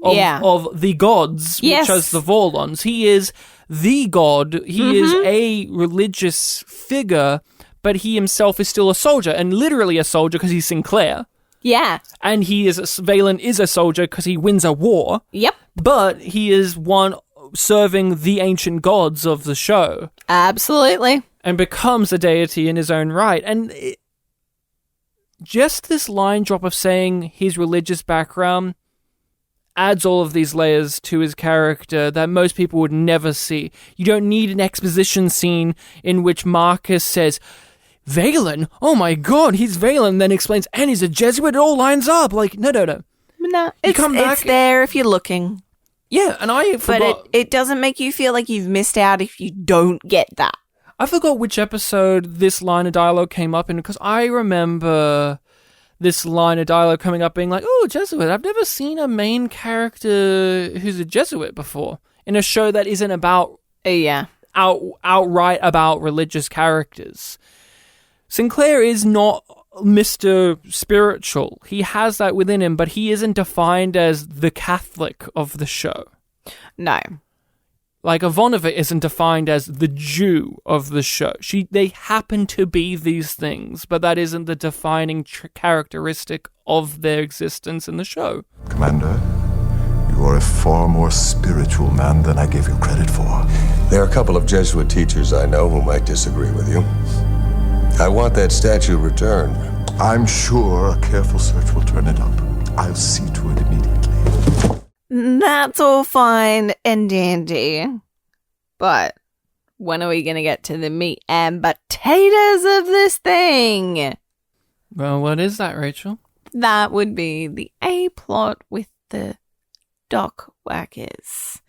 of the gods, Yes. which is the Vorlons. He is the god. He is a religious figure, but he himself is still a soldier, and literally a soldier because he's Sinclair. Yeah. And Valen is a soldier because he wins a war. Yep. But he is one serving the ancient gods of the show. Absolutely. And becomes a deity in his own right. And just this line drop of saying his religious background adds all of these layers to his character that most people would never see. You don't need an exposition scene in which Marcus says, Valen? Oh my god, he's Valen, then explains, and he's a Jesuit, it all lines up. Like, no. No, it's there if you're looking. Yeah, and I forgot. But it doesn't make you feel like you've missed out if you don't get that. I forgot which episode this line of dialogue came up in, because I remember this line of dialogue coming up being like, oh, Jesuit, I've never seen a main character who's a Jesuit before in a show that isn't about outright about religious characters. Sinclair is not Mr. Spiritual. He has that within him, but he isn't defined as the Catholic of the show. No. Like, Ivanova isn't defined as the Jew of the show. They happen to be these things, but that isn't the defining characteristic of their existence in the show. Commander, you are a far more spiritual man than I gave you credit for. There are a couple of Jesuit teachers I know who might disagree with you. I want that statue returned. I'm sure a careful search will turn it up. I'll see to it immediately. That's all fine and dandy. But when are we going to get to the meat and potatoes of this thing? Well, what is that, Rachel? That would be the A-plot with the dock workers.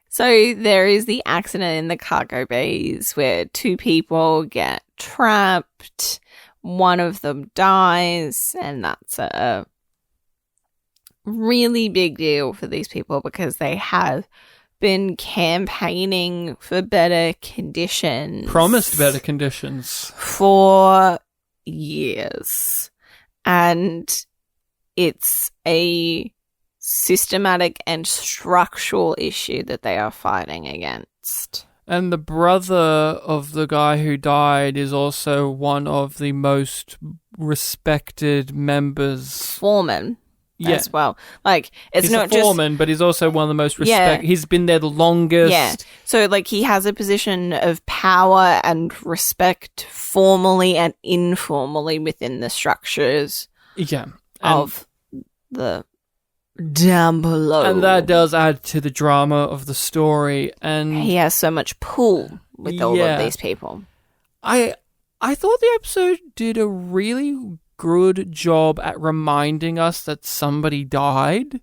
So there is the accident in the cargo bays where two people get trapped. One of them dies, and that's a really big deal for these people because they have been campaigning for better conditions. Promised better conditions. For years. And it's a systematic and structural issue that they are fighting against. And the brother of the guy who died is also one of the most respected members. Foreman. As well. Like, it's he's not a foreman, but he's also one of the most respected. He's been there the longest. Yeah. So, like, he has a position of power and respect formally and informally within the structures of the down below. And that does add to the drama of the story. And he has so much pull with all of these people. I thought the episode did a really good job at reminding us that somebody died,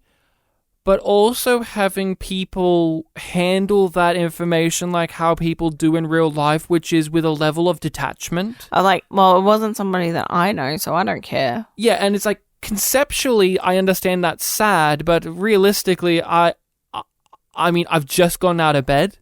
but also having people handle that information like how people do in real life, which is with a level of detachment. Like, well, it wasn't somebody that I know, so I don't care. Yeah, and it's like, conceptually, I understand that's sad, but realistically, I mean, I've just gotten out of bed.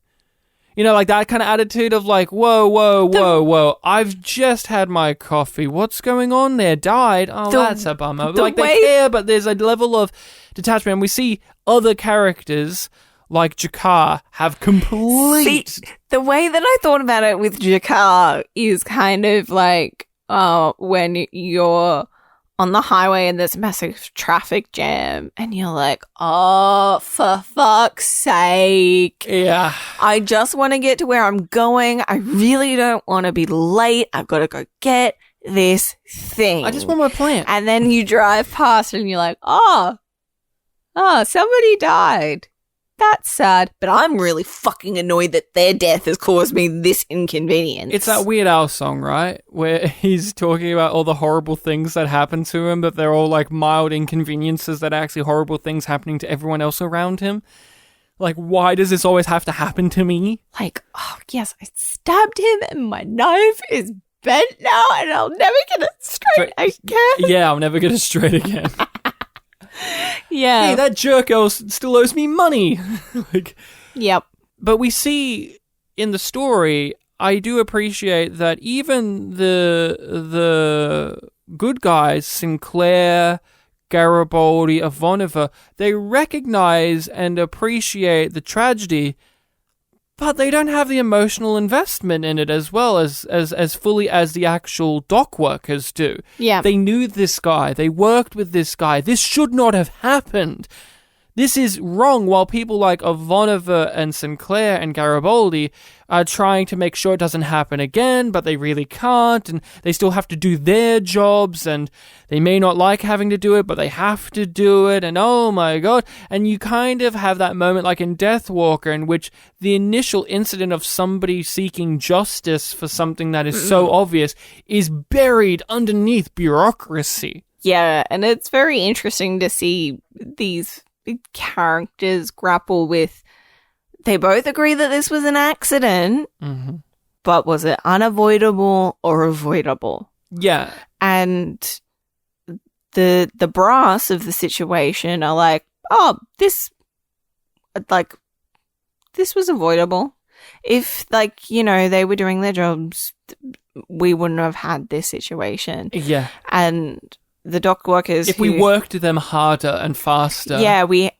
You know, like that kind of attitude of like, whoa. I've just had my coffee. What's going on there? Died? Oh, that's a bummer. Like, they care, but there's a level of detachment. And we see other characters like Jakar have complete... See, the way that I thought about it with Jakar is kind of like when you're on the highway and there's a massive traffic jam and you're like, oh, for fuck's sake. Yeah. I just want to get to where I'm going. I really don't want to be late. I've got to go get this thing. I just want my plant. And then you drive past and you're like, oh, somebody died. that's sad, but I'm really fucking annoyed that their death has caused me this inconvenience. It's that Weird Al song, right? Where he's talking about all the horrible things that happen to him, but they're all like mild inconveniences that are actually horrible things happening to everyone else around him. Like, why does this always have to happen to me? Like, oh, yes, I stabbed him and my knife is bent now and I'll never get it straight again. Yeah, I'll never get it straight again. Yeah. Hey, that jerk still owes me money. Like, yep. But we see in the story, I do appreciate that even the good guys, Sinclair, Garibaldi, Ivanova, they recognize and appreciate the tragedy, but they don't have the emotional investment in it as well as fully as the actual dock workers do. Yeah. They knew this guy. They worked with this guy. This should not have happened. This is wrong, while people like Ivanova and Sinclair and Garibaldi are trying to make sure it doesn't happen again, but they really can't, and they still have to do their jobs, and they may not like having to do it, but they have to do it, and oh my god. And you kind of have that moment like in Deathwalker, in which the initial incident of somebody seeking justice for something that is so obvious is buried underneath bureaucracy. Yeah, and it's very interesting to see these characters grapple with, they both agree that this was an accident, but was it unavoidable or avoidable? Yeah. And the brass of the situation are like, oh, this was avoidable. If, like, you know, they were doing their jobs, we wouldn't have had this situation. Yeah. And the dock workers, if we worked them harder and faster. Yeah, we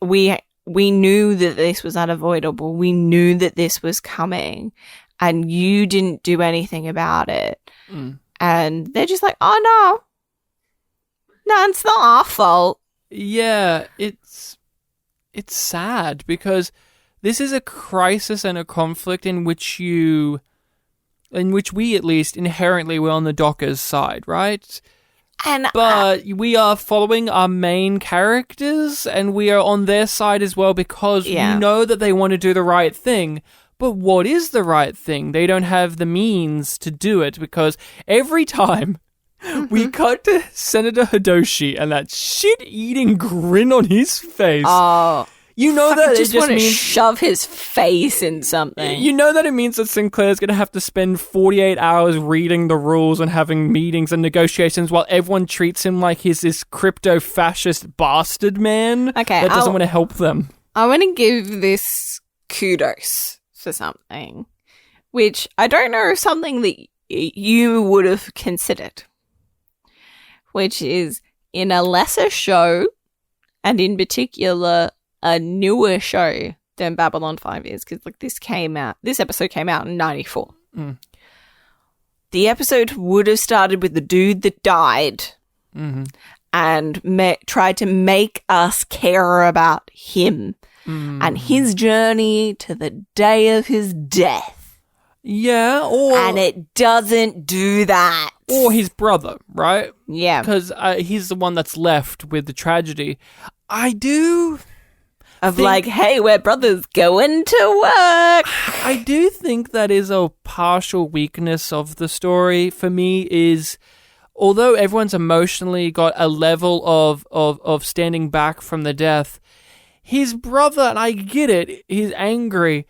knew that this was unavoidable. We knew that this was coming, and you didn't do anything about it. And they're just like, oh no, it's not our fault. Yeah, it's sad because this is a crisis and a conflict in which we at least inherently were on the dockers' side, right? But we are following our main characters, and we are on their side as well because we know that they want to do the right thing. But what is the right thing? They don't have the means to do it, because every time we cut to Senator Hidoshi and that shit-eating grin on his face. Oh, you know that I it just just want to means shove his face in something. You know that it means that Sinclair's going to have to spend 48 hours reading the rules and having meetings and negotiations while everyone treats him like he's this crypto-fascist bastard man that doesn't want to help them. I want to give this kudos for something, which I don't know if something that you would have considered, which is in a lesser show, and in particular a newer show than Babylon 5 is, because like this episode came out in 94. The episode would have started with the dude that died and tried to make us care about him and his journey to the day of his death. Yeah, and it doesn't do that. Or his brother, right? Yeah. Because he's the one that's left with the tragedy. I do... like, hey, we're brothers going to work. I do think that is a partial weakness of the story for me is, although everyone's emotionally got a level of standing back from the death, his brother, and I get it, he's angry,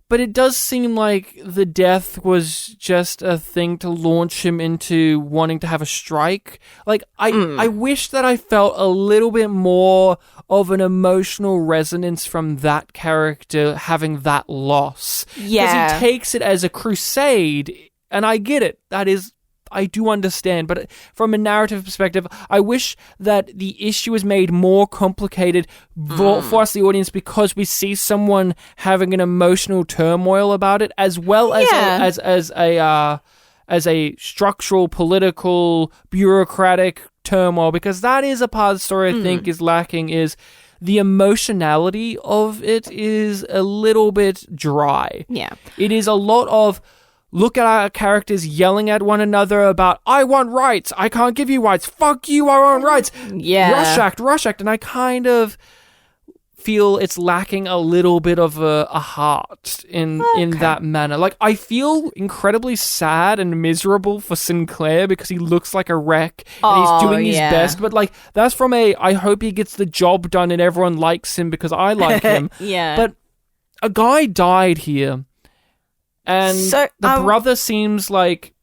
but it does seem like the death was just a thing to launch him into wanting to have a strike. Like, I wish that I felt a little bit more of an emotional resonance from that character having that loss. Yeah. Because he takes it as a crusade, and I get it. I do understand, but from a narrative perspective, I wish that the issue is made more complicated for us, the audience, because we see someone having an emotional turmoil about it, as well as as a structural, political, bureaucratic turmoil, because that is a part of the story I think is lacking. Is the emotionality of it is a little bit dry. Yeah, it is a lot of. Look at our characters yelling at one another about, I want rights, I can't give you rights, fuck you, I want rights. Yeah. Rush act. And I kind of feel it's lacking a little bit of a heart in that manner. Like, I feel incredibly sad and miserable for Sinclair because he looks like a wreck and he's doing his best. But, like, that's from I hope he gets the job done and everyone likes him because I like him. Yeah. But a guy died here. And the brother seems like,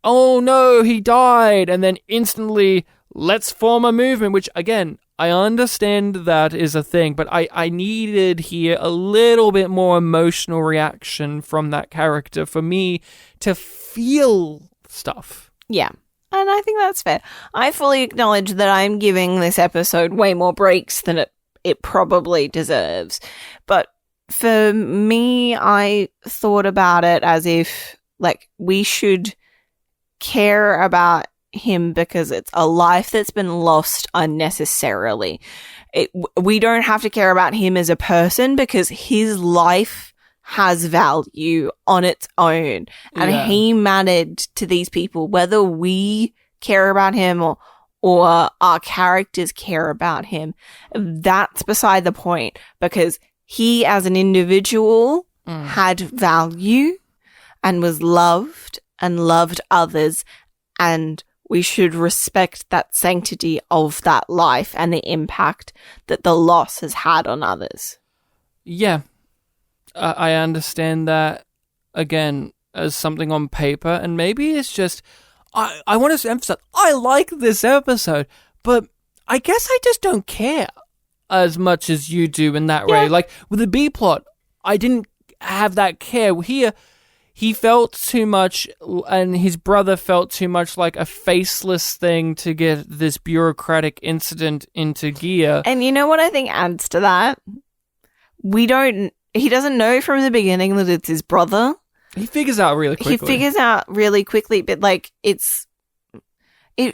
oh no, he died. And then instantly, let's form a movement, which, again, I understand that is a thing, but I needed here a little bit more emotional reaction from that character for me to feel stuff. Yeah, and I think that's fair. I fully acknowledge that I'm giving this episode way more breaks than it probably deserves. But for me, I thought about it as if, like, we should care about him because it's a life that's been lost unnecessarily. We don't have to care about him as a person because his life has value on its own, and he mattered to these people, whether we care about him or our characters care about him. That's beside the point, because he as an individual had value and was loved and loved others, and we should respect that sanctity of that life and the impact that the loss has had on others. Yeah, I understand that, again, as something on paper, and maybe it's just, I want to emphasize, I like this episode, but I guess I just don't care as much as you do in that way. Like, with the B-plot, I didn't have that care. Here, he felt too much, and his brother felt too much like a faceless thing to get this bureaucratic incident into gear. And you know what I think adds to that? He doesn't know from the beginning that it's his brother. He figures out really quickly. But, like, it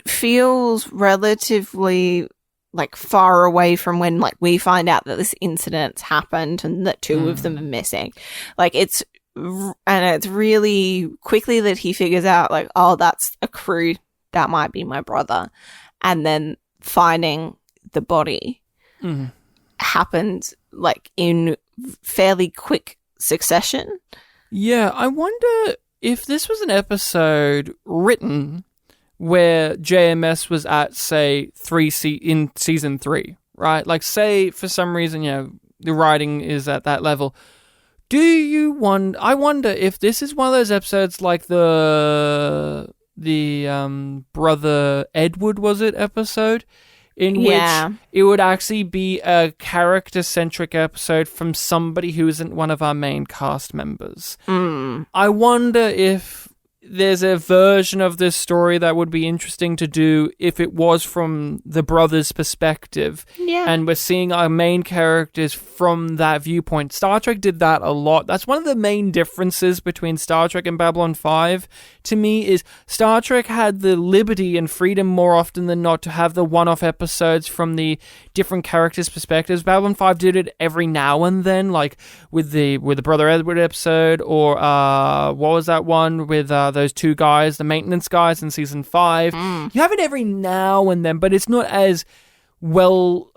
feels relatively, like, far away from when, like, we find out that this incident's happened and that two of them are missing. Like, it's really quickly that he figures out, like, oh, that's a crew, that might be my brother. And then finding the body happened, like, in fairly quick succession. Yeah, I wonder if this was an episode written where JMS was at, say, in season 3, right? Like, say, for some reason, the writing is at that level. I wonder if this is one of those episodes like the Brother Edward, was it, episode? In which it would actually be a character-centric episode from somebody who isn't one of our main cast members. I wonder if there's a version of this story that would be interesting to do if it was from the brother's perspective. Yeah. And we're seeing our main characters from that viewpoint. Star Trek did that a lot. That's one of the main differences between Star Trek and Babylon 5 to me, is Star Trek had the liberty and freedom more often than not to have the one-off episodes from the different characters' perspectives. Babylon 5 did it every now and then, like with the Brother Edward episode, or what was that one with those two guys, the maintenance guys in season 5. You have it every now and then, but it's not as well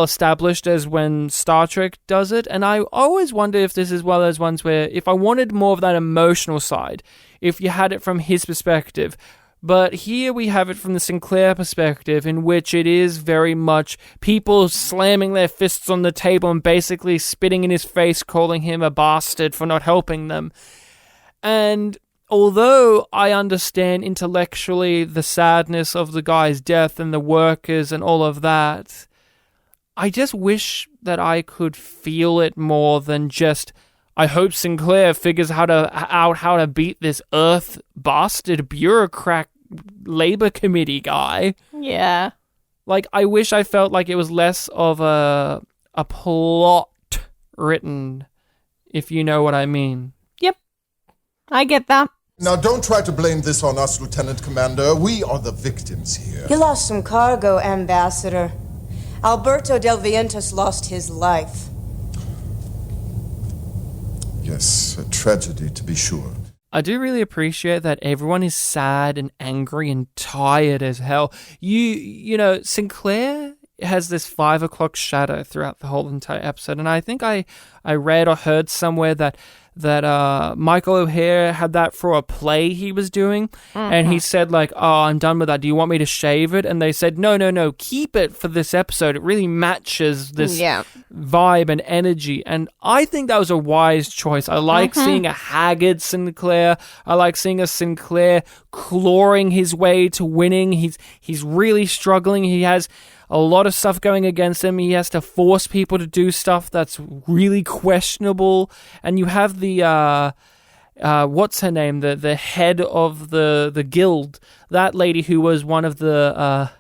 established as when Star Trek does it. And I always wonder if this is one of those ones where, if I wanted more of that emotional side, if you had it from his perspective. But here we have it from the Sinclair perspective, in which it is very much people slamming their fists on the table and basically spitting in his face, calling him a bastard for not helping them. And although I understand intellectually the sadness of the guy's death and the workers and all of that, I just wish that I could feel it more than just, I hope Sinclair figures out how to beat this Earth bastard bureaucrat labor committee guy. Yeah. Like, I wish I felt like it was less of a plot written, if you know what I mean. Yep. I get that. Now, don't try to blame this on us, Lieutenant Commander. We are the victims here. You lost some cargo, Ambassador. Alberto Del Vientos lost his life. Yes, a tragedy, to be sure. I do really appreciate that everyone is sad and angry and tired as hell. You know, Sinclair has this 5 o'clock shadow throughout the whole entire episode. And I think I read or heard somewhere that Michael O'Hare had that for a play he was doing. And he said, like, oh, I'm done with that. Do you want me to shave it? And they said, no, keep it for this episode. It really matches this vibe and energy. And I think that was a wise choice. I like seeing a haggard Sinclair. I like seeing a Sinclair clawing his way to winning. He's really struggling. He has a lot of stuff going against him. He has to force people to do stuff that's really questionable. And you have the what's her name? The head of the guild. That lady who was one of the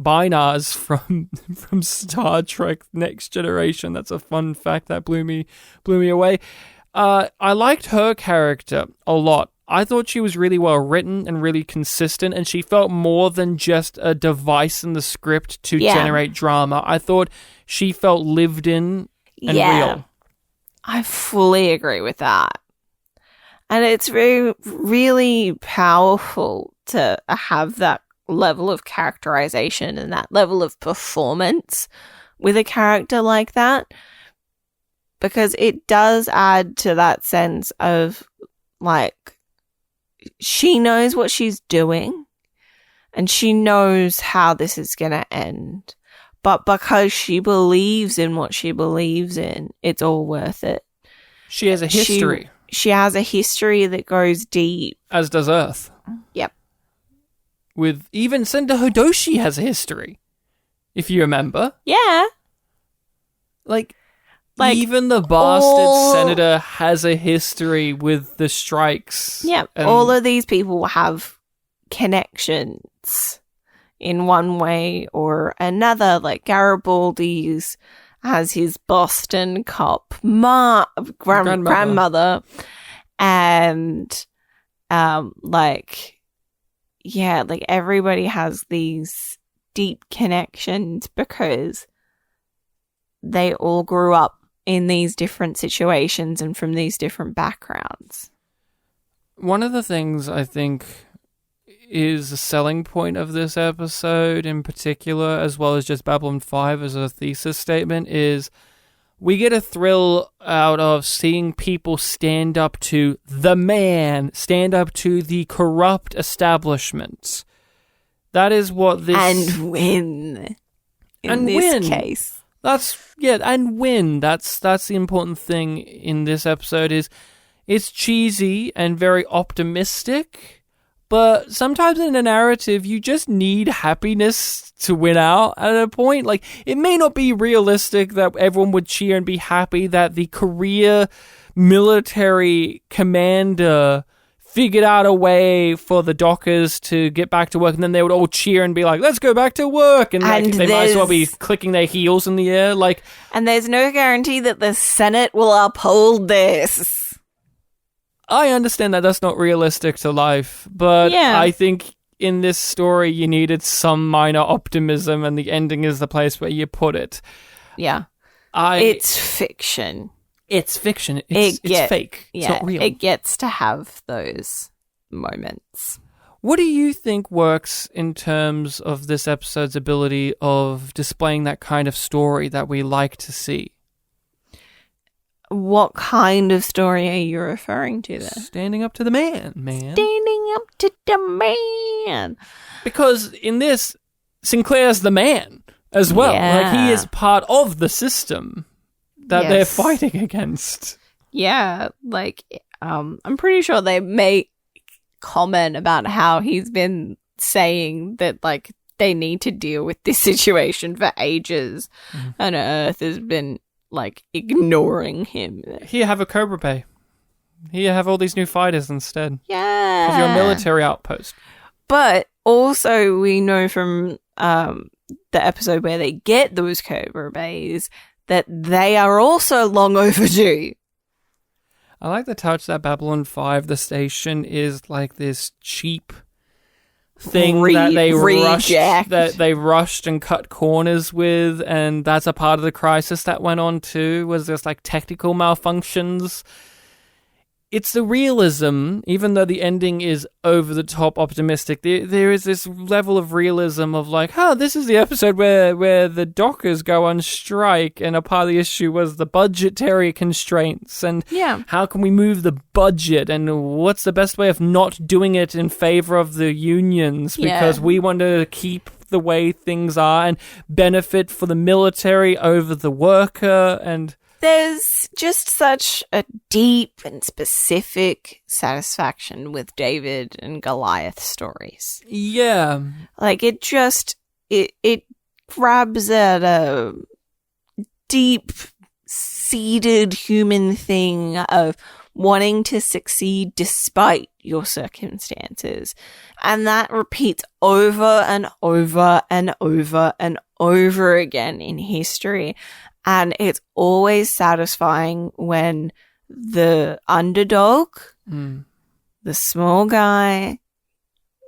Binars from Star Trek Next Generation. That's a fun fact that blew me away. I liked her character a lot. I thought she was really well written and really consistent, and she felt more than just a device in the script to generate drama. I thought she felt lived in and real. I fully agree with that. And it's very, really powerful to have that level of characterization and that level of performance with a character like that, because it does add to that sense of, like, she knows what she's doing and she knows how this is going to end. But because she believes in what she believes in, it's all worth it. She has a history. She has a history that goes deep. As does Earth. Yep. With even Senator Hidoshi has a history, if you remember. Yeah. Like even the bastard senator has a history with the strikes. Yeah, all of these people have connections in one way or another. Like Garibaldi's has his Boston cop grandmother, and everybody has these deep connections because they all grew up in these different situations and from these different backgrounds. One of the things I think is a selling point of this episode in particular, as well as just Babylon 5 as a thesis statement, is we get a thrill out of seeing people stand up to the man, stand up to the corrupt establishment. That is what this... And win. In this case. And win. That's the important thing in this episode is it's cheesy and very optimistic, but sometimes in a narrative you just need happiness to win out at a point. Like, it may not be realistic that everyone would cheer and be happy that the career military commander figured out a way for the dockers to get back to work, and then they would all cheer and be like, let's go back to work, and like, they might as well be clicking their heels in the air. Like, and there's no guarantee that the Senate will uphold this. I understand that that's not realistic to life, but I think in this story you needed some minor optimism, and the ending is the place where you put it. Yeah. It's fiction. It's fiction. It's fake. It's not real. It gets to have those moments. What do you think works in terms of this episode's ability of displaying that kind of story that we like to see? What kind of story are you referring to there? Standing up to the man. Standing up to the man. Because in this, Sinclair's the man as well. Yeah. Like, he is part of the system that they're fighting against. Yeah, like, I'm pretty sure they may comment about how he's been saying that, like, they need to deal with this situation for ages, and Earth has been, like, ignoring him. Here, have a Cobra Bay. Here, have all these new fighters instead. Yeah. Of your military outpost. But also, we know from the episode where they get those Cobra Bays that they are also long overdue. I like the touch that Babylon 5, the station, is like this cheap thing that they rushed and cut corners with, and that's a part of the crisis that went on too, was just like technical malfunctions. it's the realism, even though the ending is over the top optimistic. There is this level of realism of like, this is the episode where the dockers go on strike, and a part of the issue was the budgetary constraints, and how can we move the budget, and what's the best way of not doing it in favor of the unions, because we want to keep the way things are and benefit for the military over the worker. And there's just such a deep and specific satisfaction with David and Goliath stories. Yeah. Like, it grabs at a deep-seated human thing of wanting to succeed despite your circumstances. And that repeats over and over and over and over again in history. And it's always satisfying when the underdog, the small guy,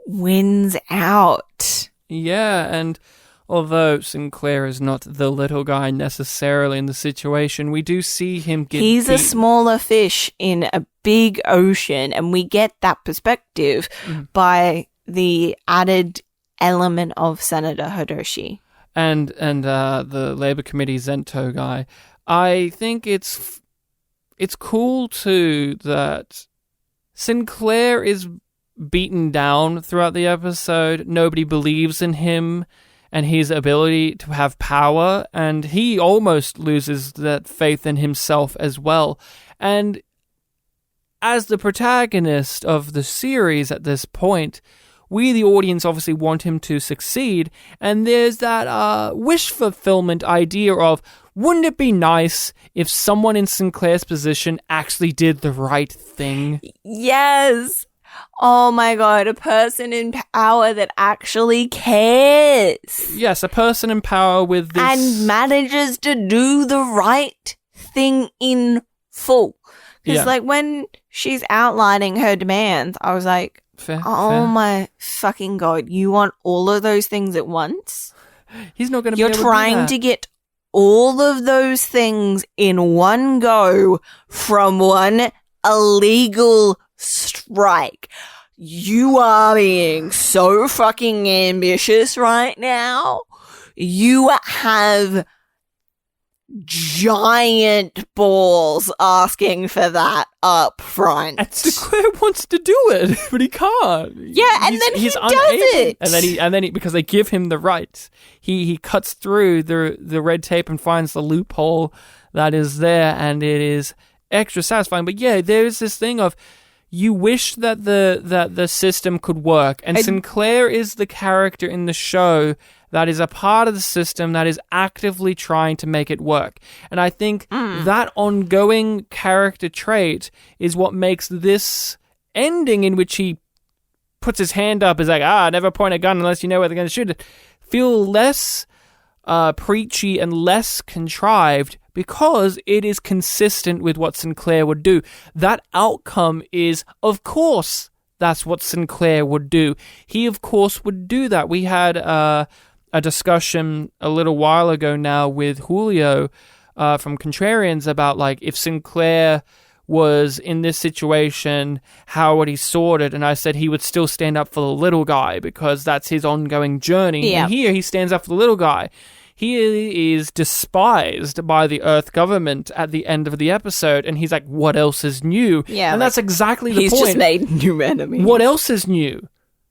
wins out. Yeah, and although Sinclair is not the little guy necessarily in the situation, we do see him get He's beat. a smaller fish in a big ocean, and we get that perspective by the added element of Senator Hiroshi. And the Labour Committee Zento guy. I think it's cool too that Sinclair is beaten down throughout the episode. Nobody believes in him and his ability to have power, and he almost loses that faith in himself as well. And as the protagonist of the series at this point, we, the audience, obviously want him to succeed, and there's that wish fulfillment idea of, wouldn't it be nice if someone in Sinclair's position actually did the right thing? Yes! Oh my god, a person in power that actually cares. Yes, a person in power with this... And manages to do the right thing in full. Because, like, when she's outlining her demands, I was like, fair. My fucking god, you want all of those things at once? He's not going to be able to do that. You're trying to get all of those things in one go from one illegal strike. You are being so fucking ambitious right now. You have giant balls asking for that up front. And Sinclair wants to do it, but he can't. Yeah, and then he does it. And then because they give him the right, he cuts through the red tape and finds the loophole that is there, and it is extra satisfying. But yeah, there's this thing of you wish that the system could work, and Sinclair is the character in the show that is a part of the system that is actively trying to make it work. And I think that ongoing character trait is what makes this ending, in which he puts his hand up, is like, never point a gun unless you know where they're going to shoot it, feel less preachy and less contrived, because it is consistent with what Sinclair would do. That outcome is, of course, that's what Sinclair would do. He, of course, would do that. We had a discussion a little while ago now with Julio from Contrarians about, like, if Sinclair was in this situation, how would he sort it? And I said he would still stand up for the little guy, because that's his ongoing journey. Yeah. And here he stands up for the little guy. He is despised by the Earth government at the end of the episode, and he's like, what else is new? Yeah, and that's exactly the point. He's just made new enemies. What else is new?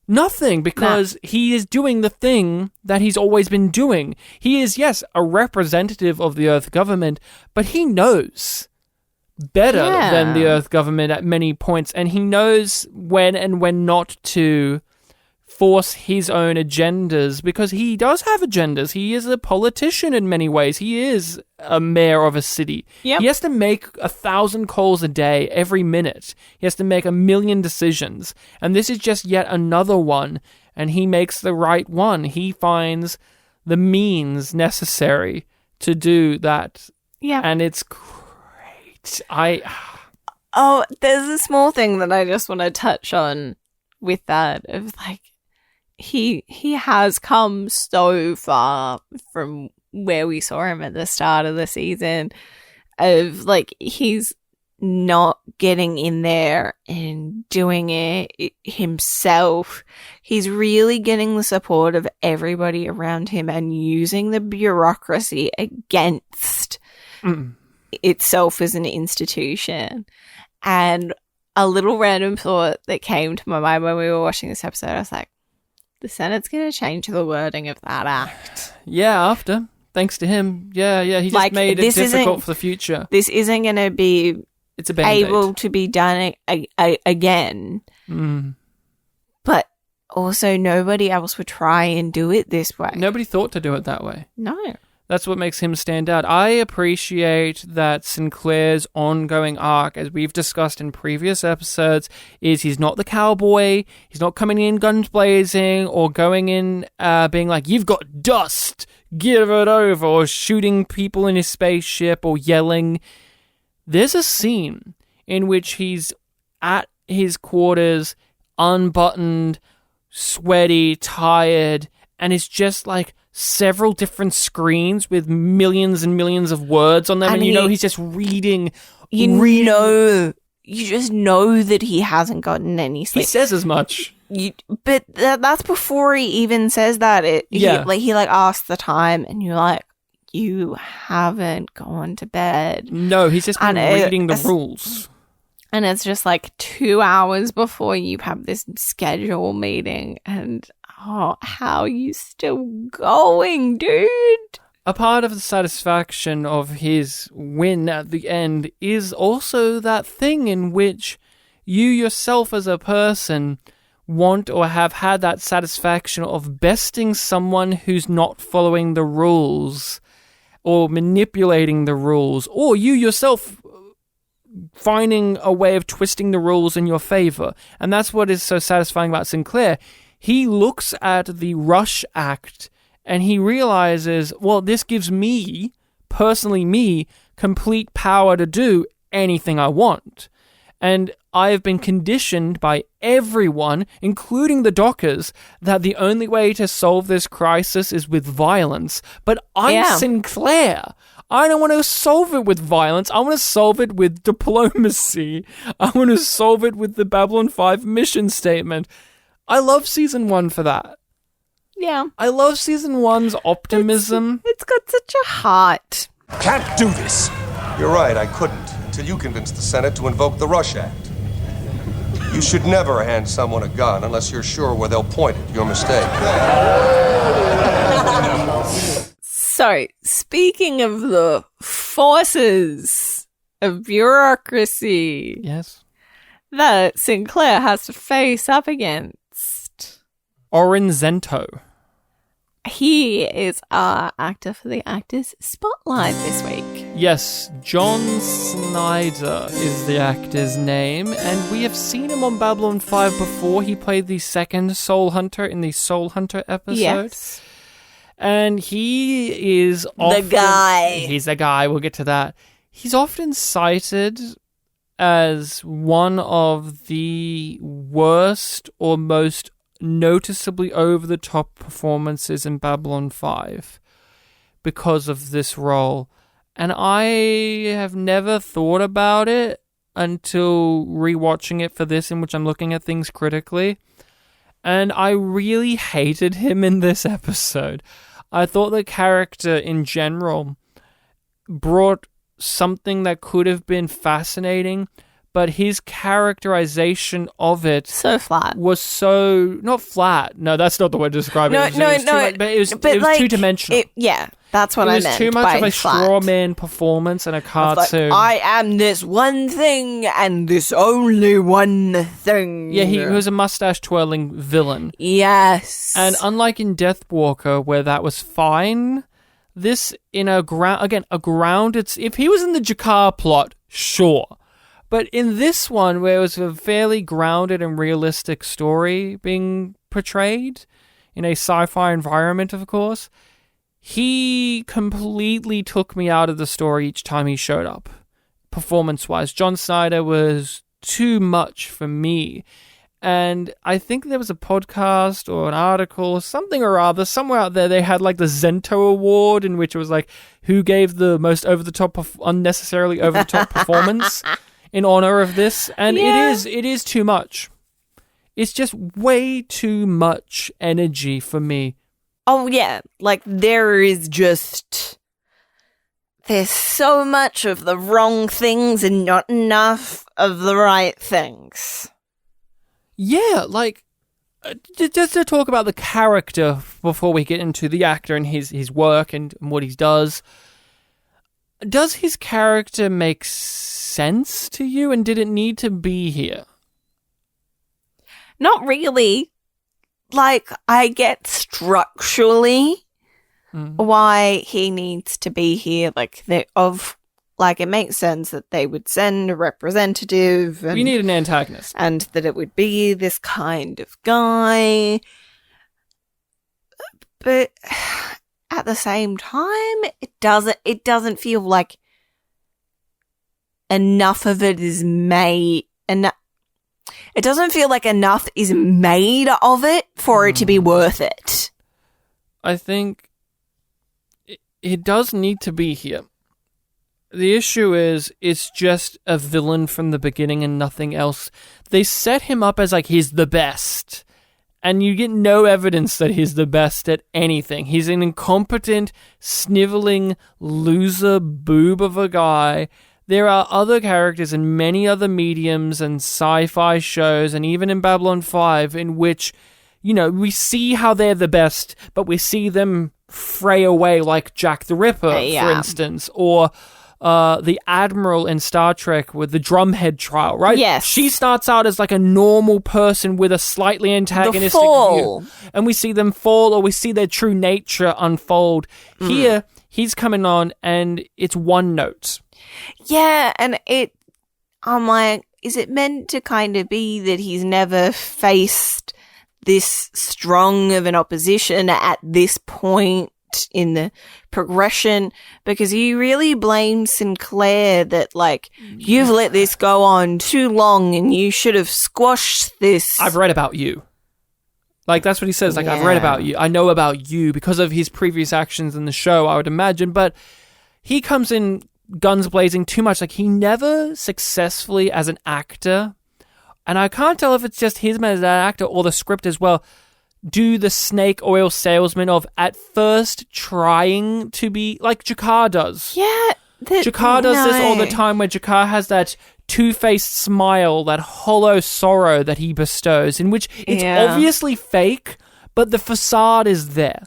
Nothing, because he is doing the thing that he's always been doing. He is, yes, a representative of the Earth government, but he knows better than the Earth government at many points, and he knows when and when not to force his own agendas, because he does have agendas. He is a politician in many ways. He is a mayor of a city. Yep. He has to make 1,000 calls a day, every minute. He has to make 1 million decisions. And this is just yet another one. And he makes the right one. He finds the means necessary to do that. Yeah. And it's great. There's a small thing that I just want to touch on with that, of like, he has come so far from where we saw him at the start of the season, of like, he's not getting in there and doing it himself. He's really getting the support of everybody around him and using the bureaucracy against itself as an institution. And a little random thought that came to my mind when we were watching this episode, I was like, the Senate's going to change the wording of that act. Yeah, after. Thanks to him. Yeah, he just made it difficult for the future. This isn't going to be able to be done again. But also nobody else would try and do it this way. Nobody thought to do it that way. No. That's what makes him stand out. I appreciate that Sinclair's ongoing arc, as we've discussed in previous episodes, is he's not the cowboy, he's not coming in guns blazing, or going in being like, you've got dust, give it over, or shooting people in his spaceship, or yelling. There's a scene in which he's at his quarters, unbuttoned, sweaty, tired, and it's just like several different screens with millions and millions of words on them, and he's just reading. You just know that he hasn't gotten any sleep. He says as much. But that's before he even says that. He asks the time, and you're like, you haven't gone to bed. No, he's just been reading the rules. And it's just like 2 hours before you have this schedule meeting, and how are you still going, dude? A part of the satisfaction of his win at the end is also that thing in which you yourself as a person want or have had that satisfaction of besting someone who's not following the rules or manipulating the rules, or you yourself finding a way of twisting the rules in your favor. And that's what is so satisfying about Sinclair. He looks at the Rush Act and he realizes, well, this gives me, personally me, complete power to do anything I want. And I have been conditioned by everyone, including the Dockers, that the only way to solve this crisis is with violence. But I'm Sinclair. I don't want to solve it with violence. I want to solve it with diplomacy. I want to solve it with the Babylon 5 mission statement. I love season 1 for that. Yeah. I love season 1's optimism. It's got such a heart. Can't do this. You're right, I couldn't, until you convinced the Senate to invoke the Rush Act. You should never hand someone a gun unless you're sure where they'll point it. Your mistake. So, speaking of the forces of bureaucracy, yes, that Sinclair has to face up against, Orinzento. He is our actor for the Actors Spotlight this week. Yes, John Snyder is the actor's name, and we have seen him on Babylon 5 before. He played the second Soul Hunter in the Soul Hunter episode. Yes. And he is often... the guy. He's the guy, we'll get to that. He's often cited as one of the worst or most noticeably over-the-top performances in Babylon 5 because of this role. And I have never thought about it until rewatching it for this, in which I'm looking at things critically. And I really hated him in this episode. I thought the character in general brought something that could have been fascinating, but his characterization of it so flat was so not flat. No, that's not the word to describe it. But it was like, two-dimensional. That's what I meant. It was too much of a straw man performance and a cartoon. Like, I am this one thing and this only one thing. Yeah, he was a mustache-twirling villain. Yes. And unlike in Deathwalker, where that was fine, this in a grounded... If he was in the Jakar plot, sure. But in this one, where it was a fairly grounded and realistic story being portrayed, in a sci-fi environment, of course, he completely took me out of the story each time he showed up, performance-wise. John Snyder was too much for me. And I think there was a podcast or an article, something or other, somewhere out there, they had like the Zento Award, in which it was like, who gave the most unnecessarily over-the-top performance in honor of this, and Yeah. it is too much. It's just way too much energy for me. Oh, yeah. Like, there's so much of the wrong things and not enough of the right things. Yeah, like, just to talk about the character before we get into the actor and his work and what he does. Does his character make sense to you, and did it need to be here? Not really. Like, I get structurally why he needs to be here. Like, it makes sense that they would send a representative. We need an antagonist. And that it would be this kind of guy. But at the same time, it doesn't feel like enough of it is made. It doesn't feel like enough is made of it for it to be worth it. I think it does need to be here. The issue is, it's just a villain from the beginning and nothing else. They set him up as like he's the best, and you get no evidence that he's the best at anything. He's an incompetent, sniveling, loser boob of a guy. There are other characters in many other mediums and sci-fi shows, and even in Babylon 5, in which, you know, we see how they're the best, but we see them fray away, like Jack the Ripper, for instance, or the Admiral in Star Trek with the Drumhead trial, right? Yes. She starts out as like a normal person with a slightly antagonistic view. And we see them fall, or we see their true nature unfold. Here, he's coming on, and it's one note. Yeah, and I'm like, is it meant to kind of be that he's never faced this strong of an opposition at this point in the progression? Because he really blames Sinclair that, like, you've let this go on too long and you should have squashed this. I've read about you. Like, that's what he says. Like, I've read about you. I know about you because of his previous actions in the show, I would imagine. But he comes in guns blazing too much. Like, he never successfully, as an actor, and I can't tell if it's just him as an actor or the script as well, do the snake oil salesman of at first trying to be like Jakar does. Yeah. Jakar does this all the time, where Jakar has that two-faced smile, that hollow sorrow that he bestows, in which it's obviously fake, but the facade is there.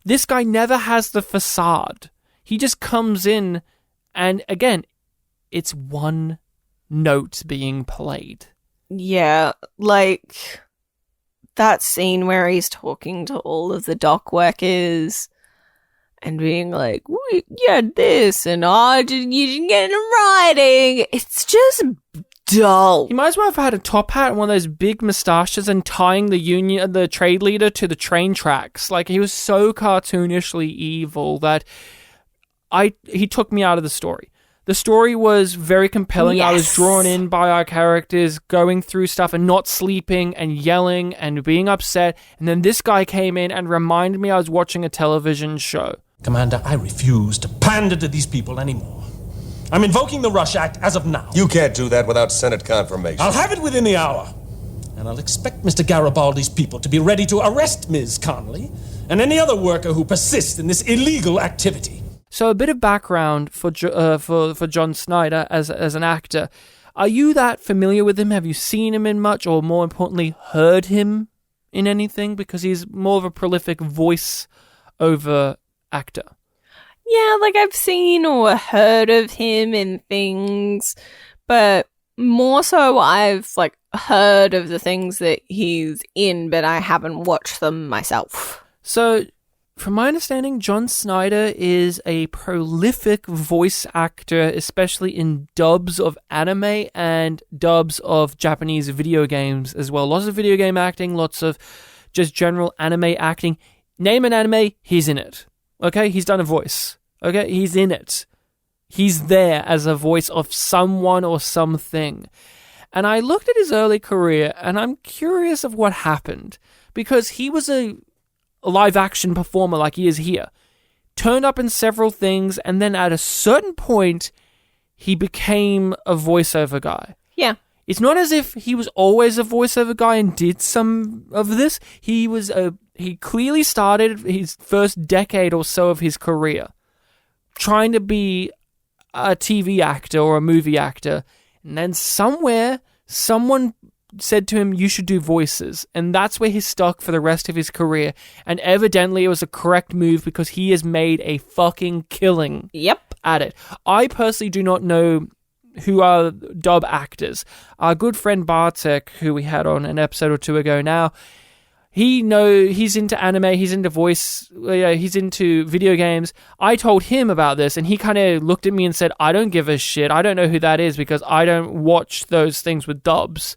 This guy never has the facade. He just comes in, and again, it's one note being played. Yeah, like that scene where he's talking to all of the dock workers and being like, this, and you didn't get it in writing. It's just dull. He might as well have had a top hat and one of those big moustaches and tying the trade leader to the train tracks. Like, he was so cartoonishly evil that he took me out of the story. The story was very compelling. Yes. I was drawn in by our characters going through stuff and not sleeping and yelling and being upset. And then this guy came in and reminded me I was watching a television show. Commander, I refuse to pander to these people anymore. I'm invoking the Rush Act as of now. You can't do that without Senate confirmation. I'll have it within the hour. And I'll expect Mr. Garibaldi's people to be ready to arrest Ms. Connolly and any other worker who persists in this illegal activity. So a bit of background for John Snyder as an actor. Are you that familiar with him? Have you seen him in much, or more importantly, heard him in anything? Because he's more of a prolific voice-over actor. Yeah, like I've seen or heard of him in things, but more so I've like heard of the things that he's in, but I haven't watched them myself. So, from my understanding, John Snyder is a prolific voice actor, especially in dubs of anime and dubs of Japanese video games as well. Lots of video game acting, lots of just general anime acting. Name an anime, he's in it. Okay? He's done a voice. Okay? He's in it. He's there as a voice of someone or something. And I looked at his early career, and I'm curious of what happened. Because he was a live-action performer like he is here. Turned up in several things, and then at a certain point, he became a voiceover guy. Yeah. It's not as if he was always a voiceover guy and did some of this. He clearly started his first decade or so of his career trying to be a TV actor or a movie actor. And then somewhere, someone said to him, you should do voices. And that's where he's stuck for the rest of his career. And evidently it was a correct move because he has made a fucking killing at it. I personally do not know who are dub actors. Our good friend Bartek, who we had on an episode or two ago now, he's into anime, he's into voice, he's into video games. I told him about this and he kind of looked at me and said, I don't give a shit. I don't know who that is because I don't watch those things with dubs.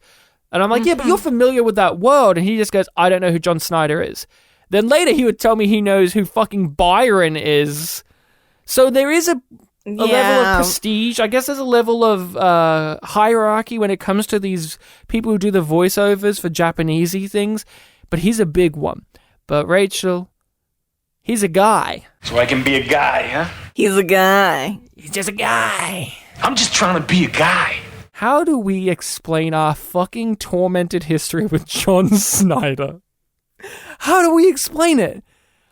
And I'm like, yeah, but you're familiar with that world. And he just goes, I don't know who John Snyder is. Then later he would tell me he knows who fucking Byron is. So there is a level of prestige. I guess there's a level of hierarchy when it comes to these people who do the voiceovers for Japanesey things. But he's a big one. But Rachel, he's a guy. So I can be a guy, huh? He's a guy. He's just a guy. I'm just trying to be a guy. How do we explain our fucking tormented history with John Snyder? How do we explain it?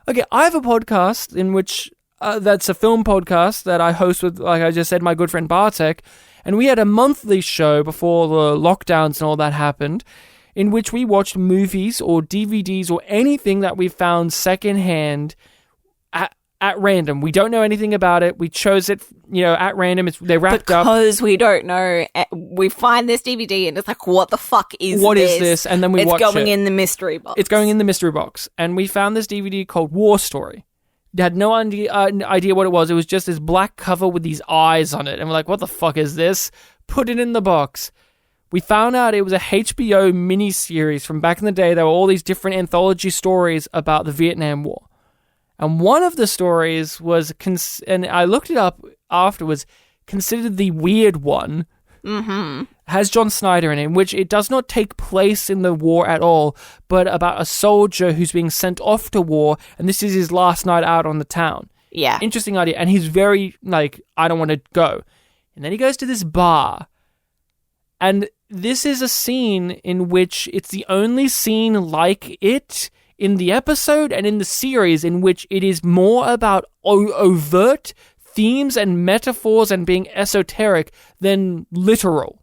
Okay, I have a podcast in which that's a film podcast that I host with, like I just said, my good friend Bartek, and we had a monthly show before the lockdowns and all that happened, in which we watched movies or DVDs or anything that we found secondhand at random. We don't know anything about it. We chose it, at random. They're wrapped up. Because we don't know. We find this DVD and it's like, what the fuck is this? What is this? And then we watch it. It's going in the mystery box. It's going in the mystery box. And we found this DVD called War Story. Had no idea what it was. It was just this black cover with these eyes on it. And we're like, what the fuck is this? Put it in the box. We found out it was a HBO miniseries from back in the day. There were all these different anthology stories about the Vietnam War. And one of the stories was, and I looked it up afterwards, considered the weird one. Mm-hmm. Has John Snyder in it, in which it does not take place in the war at all, but about a soldier who's being sent off to war, and this is his last night out on the town. Yeah. Interesting idea. And he's very, I don't want to go. And then he goes to this bar. And this is a scene in which it's the only scene like it in the episode and in the series in which it is more about overt themes and metaphors and being esoteric than literal.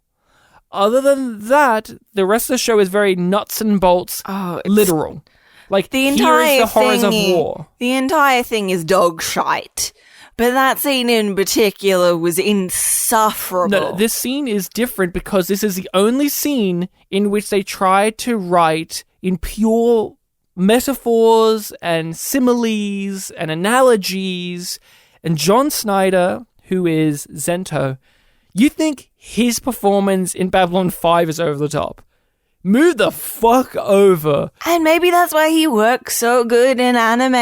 Other than that, the rest of the show is very nuts and bolts literal. Like, the entire here is the horrors of war. The entire thing is dog shite. But that scene in particular was insufferable. No, this scene is different because this is the only scene in which they try to write in pure metaphors and similes and analogies. And John Snyder, who is Zento, you think his performance in Babylon 5 is over the top? Move the fuck over. And maybe that's why he works so good in anime.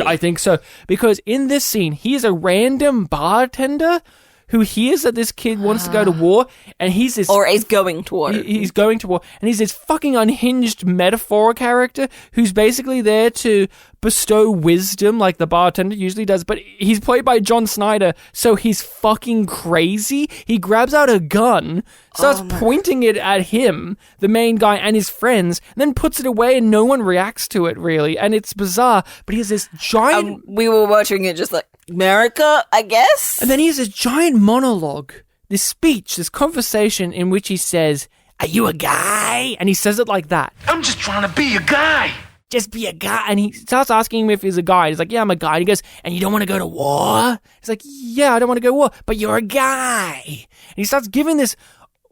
I think so. Because in this scene, he is a random bartender who hears that this kid wants to go to war, and he's this... Or is going to war. He's going to war, and he's this fucking unhinged metaphor character who's basically there to bestow wisdom like the bartender usually does, but he's played by John Snyder, so he's fucking crazy. He grabs out a gun, starts pointing it at him, the main guy, and his friends, and then puts it away, and no one reacts to it, really, and it's bizarre, but he has this giant... we were watching it just like, America, I guess? And then he has this giant monologue, this speech, this conversation in which he says, "Are you a guy?" And he says it like that. I'm just trying to be a guy. Just be a guy. And he starts asking him if he's a guy. He's like, yeah, I'm a guy. And he goes, and you don't want to go to war? He's like, yeah, I don't want to go to war, but you're a guy. And he starts giving this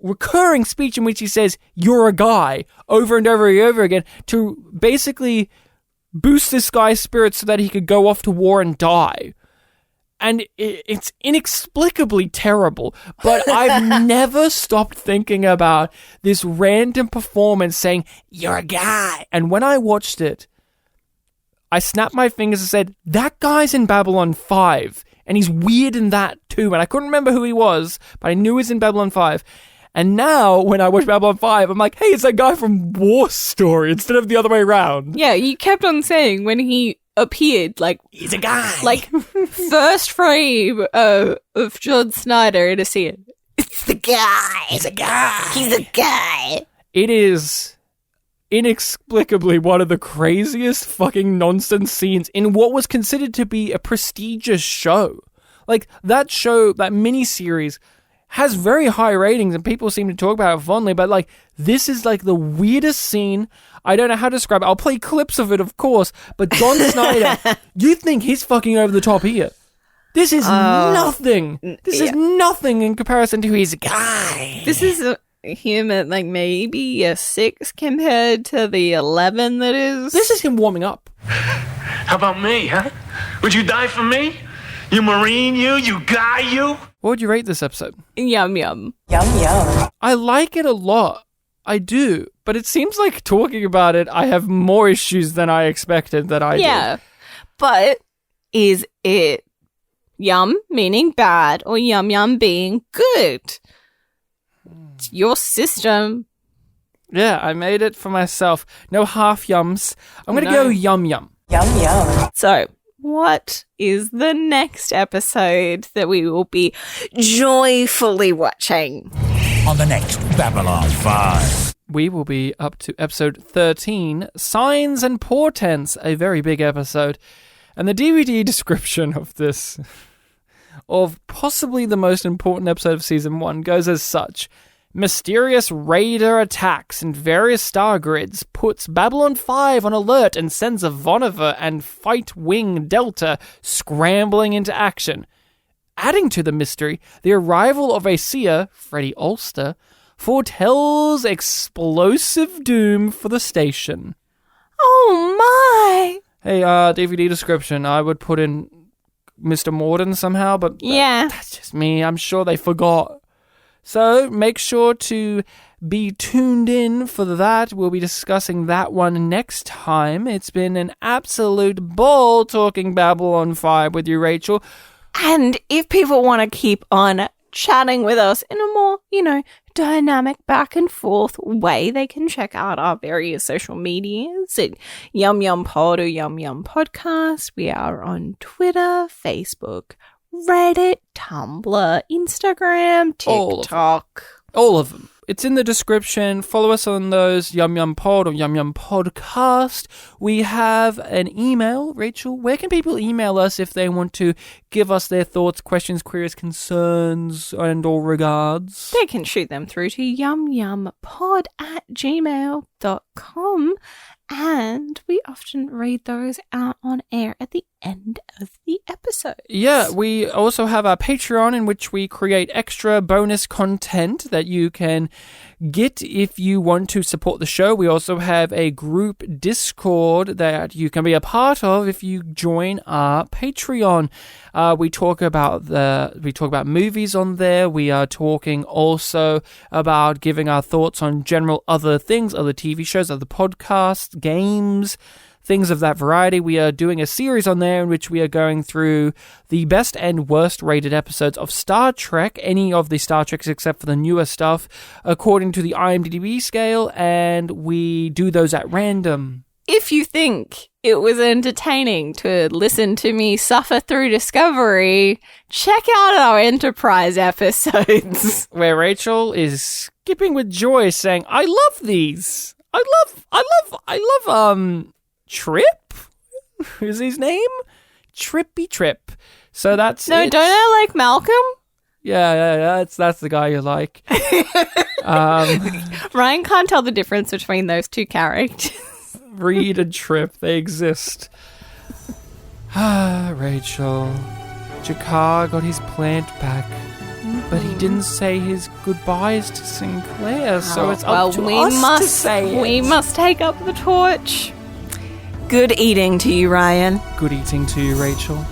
recurring speech in which he says, you're a guy, over and over and over again, to basically boost this guy's spirits so that he could go off to war and die. And it's inexplicably terrible, but I've never stopped thinking about this random performance saying, you're a guy. And when I watched it, I snapped my fingers and said, that guy's in Babylon 5, and he's weird in that too. And I couldn't remember who he was, but I knew he was in Babylon 5. And now, when I watch Babylon 5, I'm like, hey, it's that guy from War Story instead of the other way around. Yeah, you kept on saying when he appeared, like, He's a guy. like first frame of John Snyder in a scene. It's the guy. He's a guy. He's a guy. It is inexplicably one of the craziest fucking nonsense scenes in what was considered to be a prestigious show. Like, that show, that miniseries, has very high ratings and people seem to talk about it fondly, but, like, this is, like, the weirdest scene. I don't know how to describe it. I'll play clips of it, of course, but John Snyder, you think he's fucking over the top here. This is nothing. This is nothing in comparison to his guy. This is him at, like, maybe a 6 compared to the 11 that is. This is him warming up. How about me, huh? Would you die for me? You Marine, you guy, you? What would you rate this episode? Yum yum. Yum yum. I like it a lot. I do. But it seems like talking about it, I have more issues than I expected that I do. Yeah. But is it yum meaning bad or yum yum being good? It's your system. Yeah, I made it for myself. No half yums. I'm going to go yum yum. Yum yum. So, what is the next episode that we will be joyfully watching? On the next Babylon 5. We will be up to episode 13, Signs and Portents, a very big episode. And the DVD description of this, of possibly the most important episode of Season 1, goes as such. Mysterious raider attacks in various star grids, puts Babylon 5 on alert and sends a Voniver and Fight Wing Delta scrambling into action. Adding to the mystery, the arrival of a seer, Freddie Ulster, foretells explosive doom for the station. Oh my! Hey, DVD description, I would put in Mr. Morden somehow, but that's just me. I'm sure they forgot. So make sure to be tuned in for that. We'll be discussing that one next time. It's been an absolute ball talking Babylon 5 with you, Rachel. And if people want to keep on chatting with us in a more, dynamic back and forth way, they can check out our various social medias at YumYumPod or YumYumPodcast. We are on Twitter, Facebook, Reddit, Tumblr, Instagram, TikTok. All of them. It's in the description. Follow us on those, YumYumPod or YumYumPodcast. We have an email. Rachel, where can people email us if they want to give us their thoughts, questions, queries, concerns, and all regards? They can shoot them through to yumyumpod@gmail.com. And we often read those out on air at the end of the episode. Yeah, we also have our Patreon in which we create extra bonus content that you can get if you want to support the show. We also have a group Discord that you can be a part of if you join our Patreon. We talk about movies on there. We are talking also about giving our thoughts on general other things, other TV shows, other podcasts, games, things of that variety. We are doing a series on there in which we are going through the best and worst rated episodes of Star Trek, any of the Star Treks except for the newer stuff, according to the IMDb scale, and we do those at random. If you think it was entertaining to listen to me suffer through Discovery, check out our Enterprise episodes. Where Rachel is skipping with joy saying, I love these. I love Trip? Is his name? Trippy Trip. So that's No, it. don't I like Malcolm? Yeah, that's the guy you like. Ryan can't tell the difference between those two characters. Reed and Trip, they exist. Rachel. Jakar got his plant back, but he didn't say his goodbyes to Sinclair, so it's up to us to say it. We must take up the torch. Good eating to you, Ryan. Good eating to you, Rachel.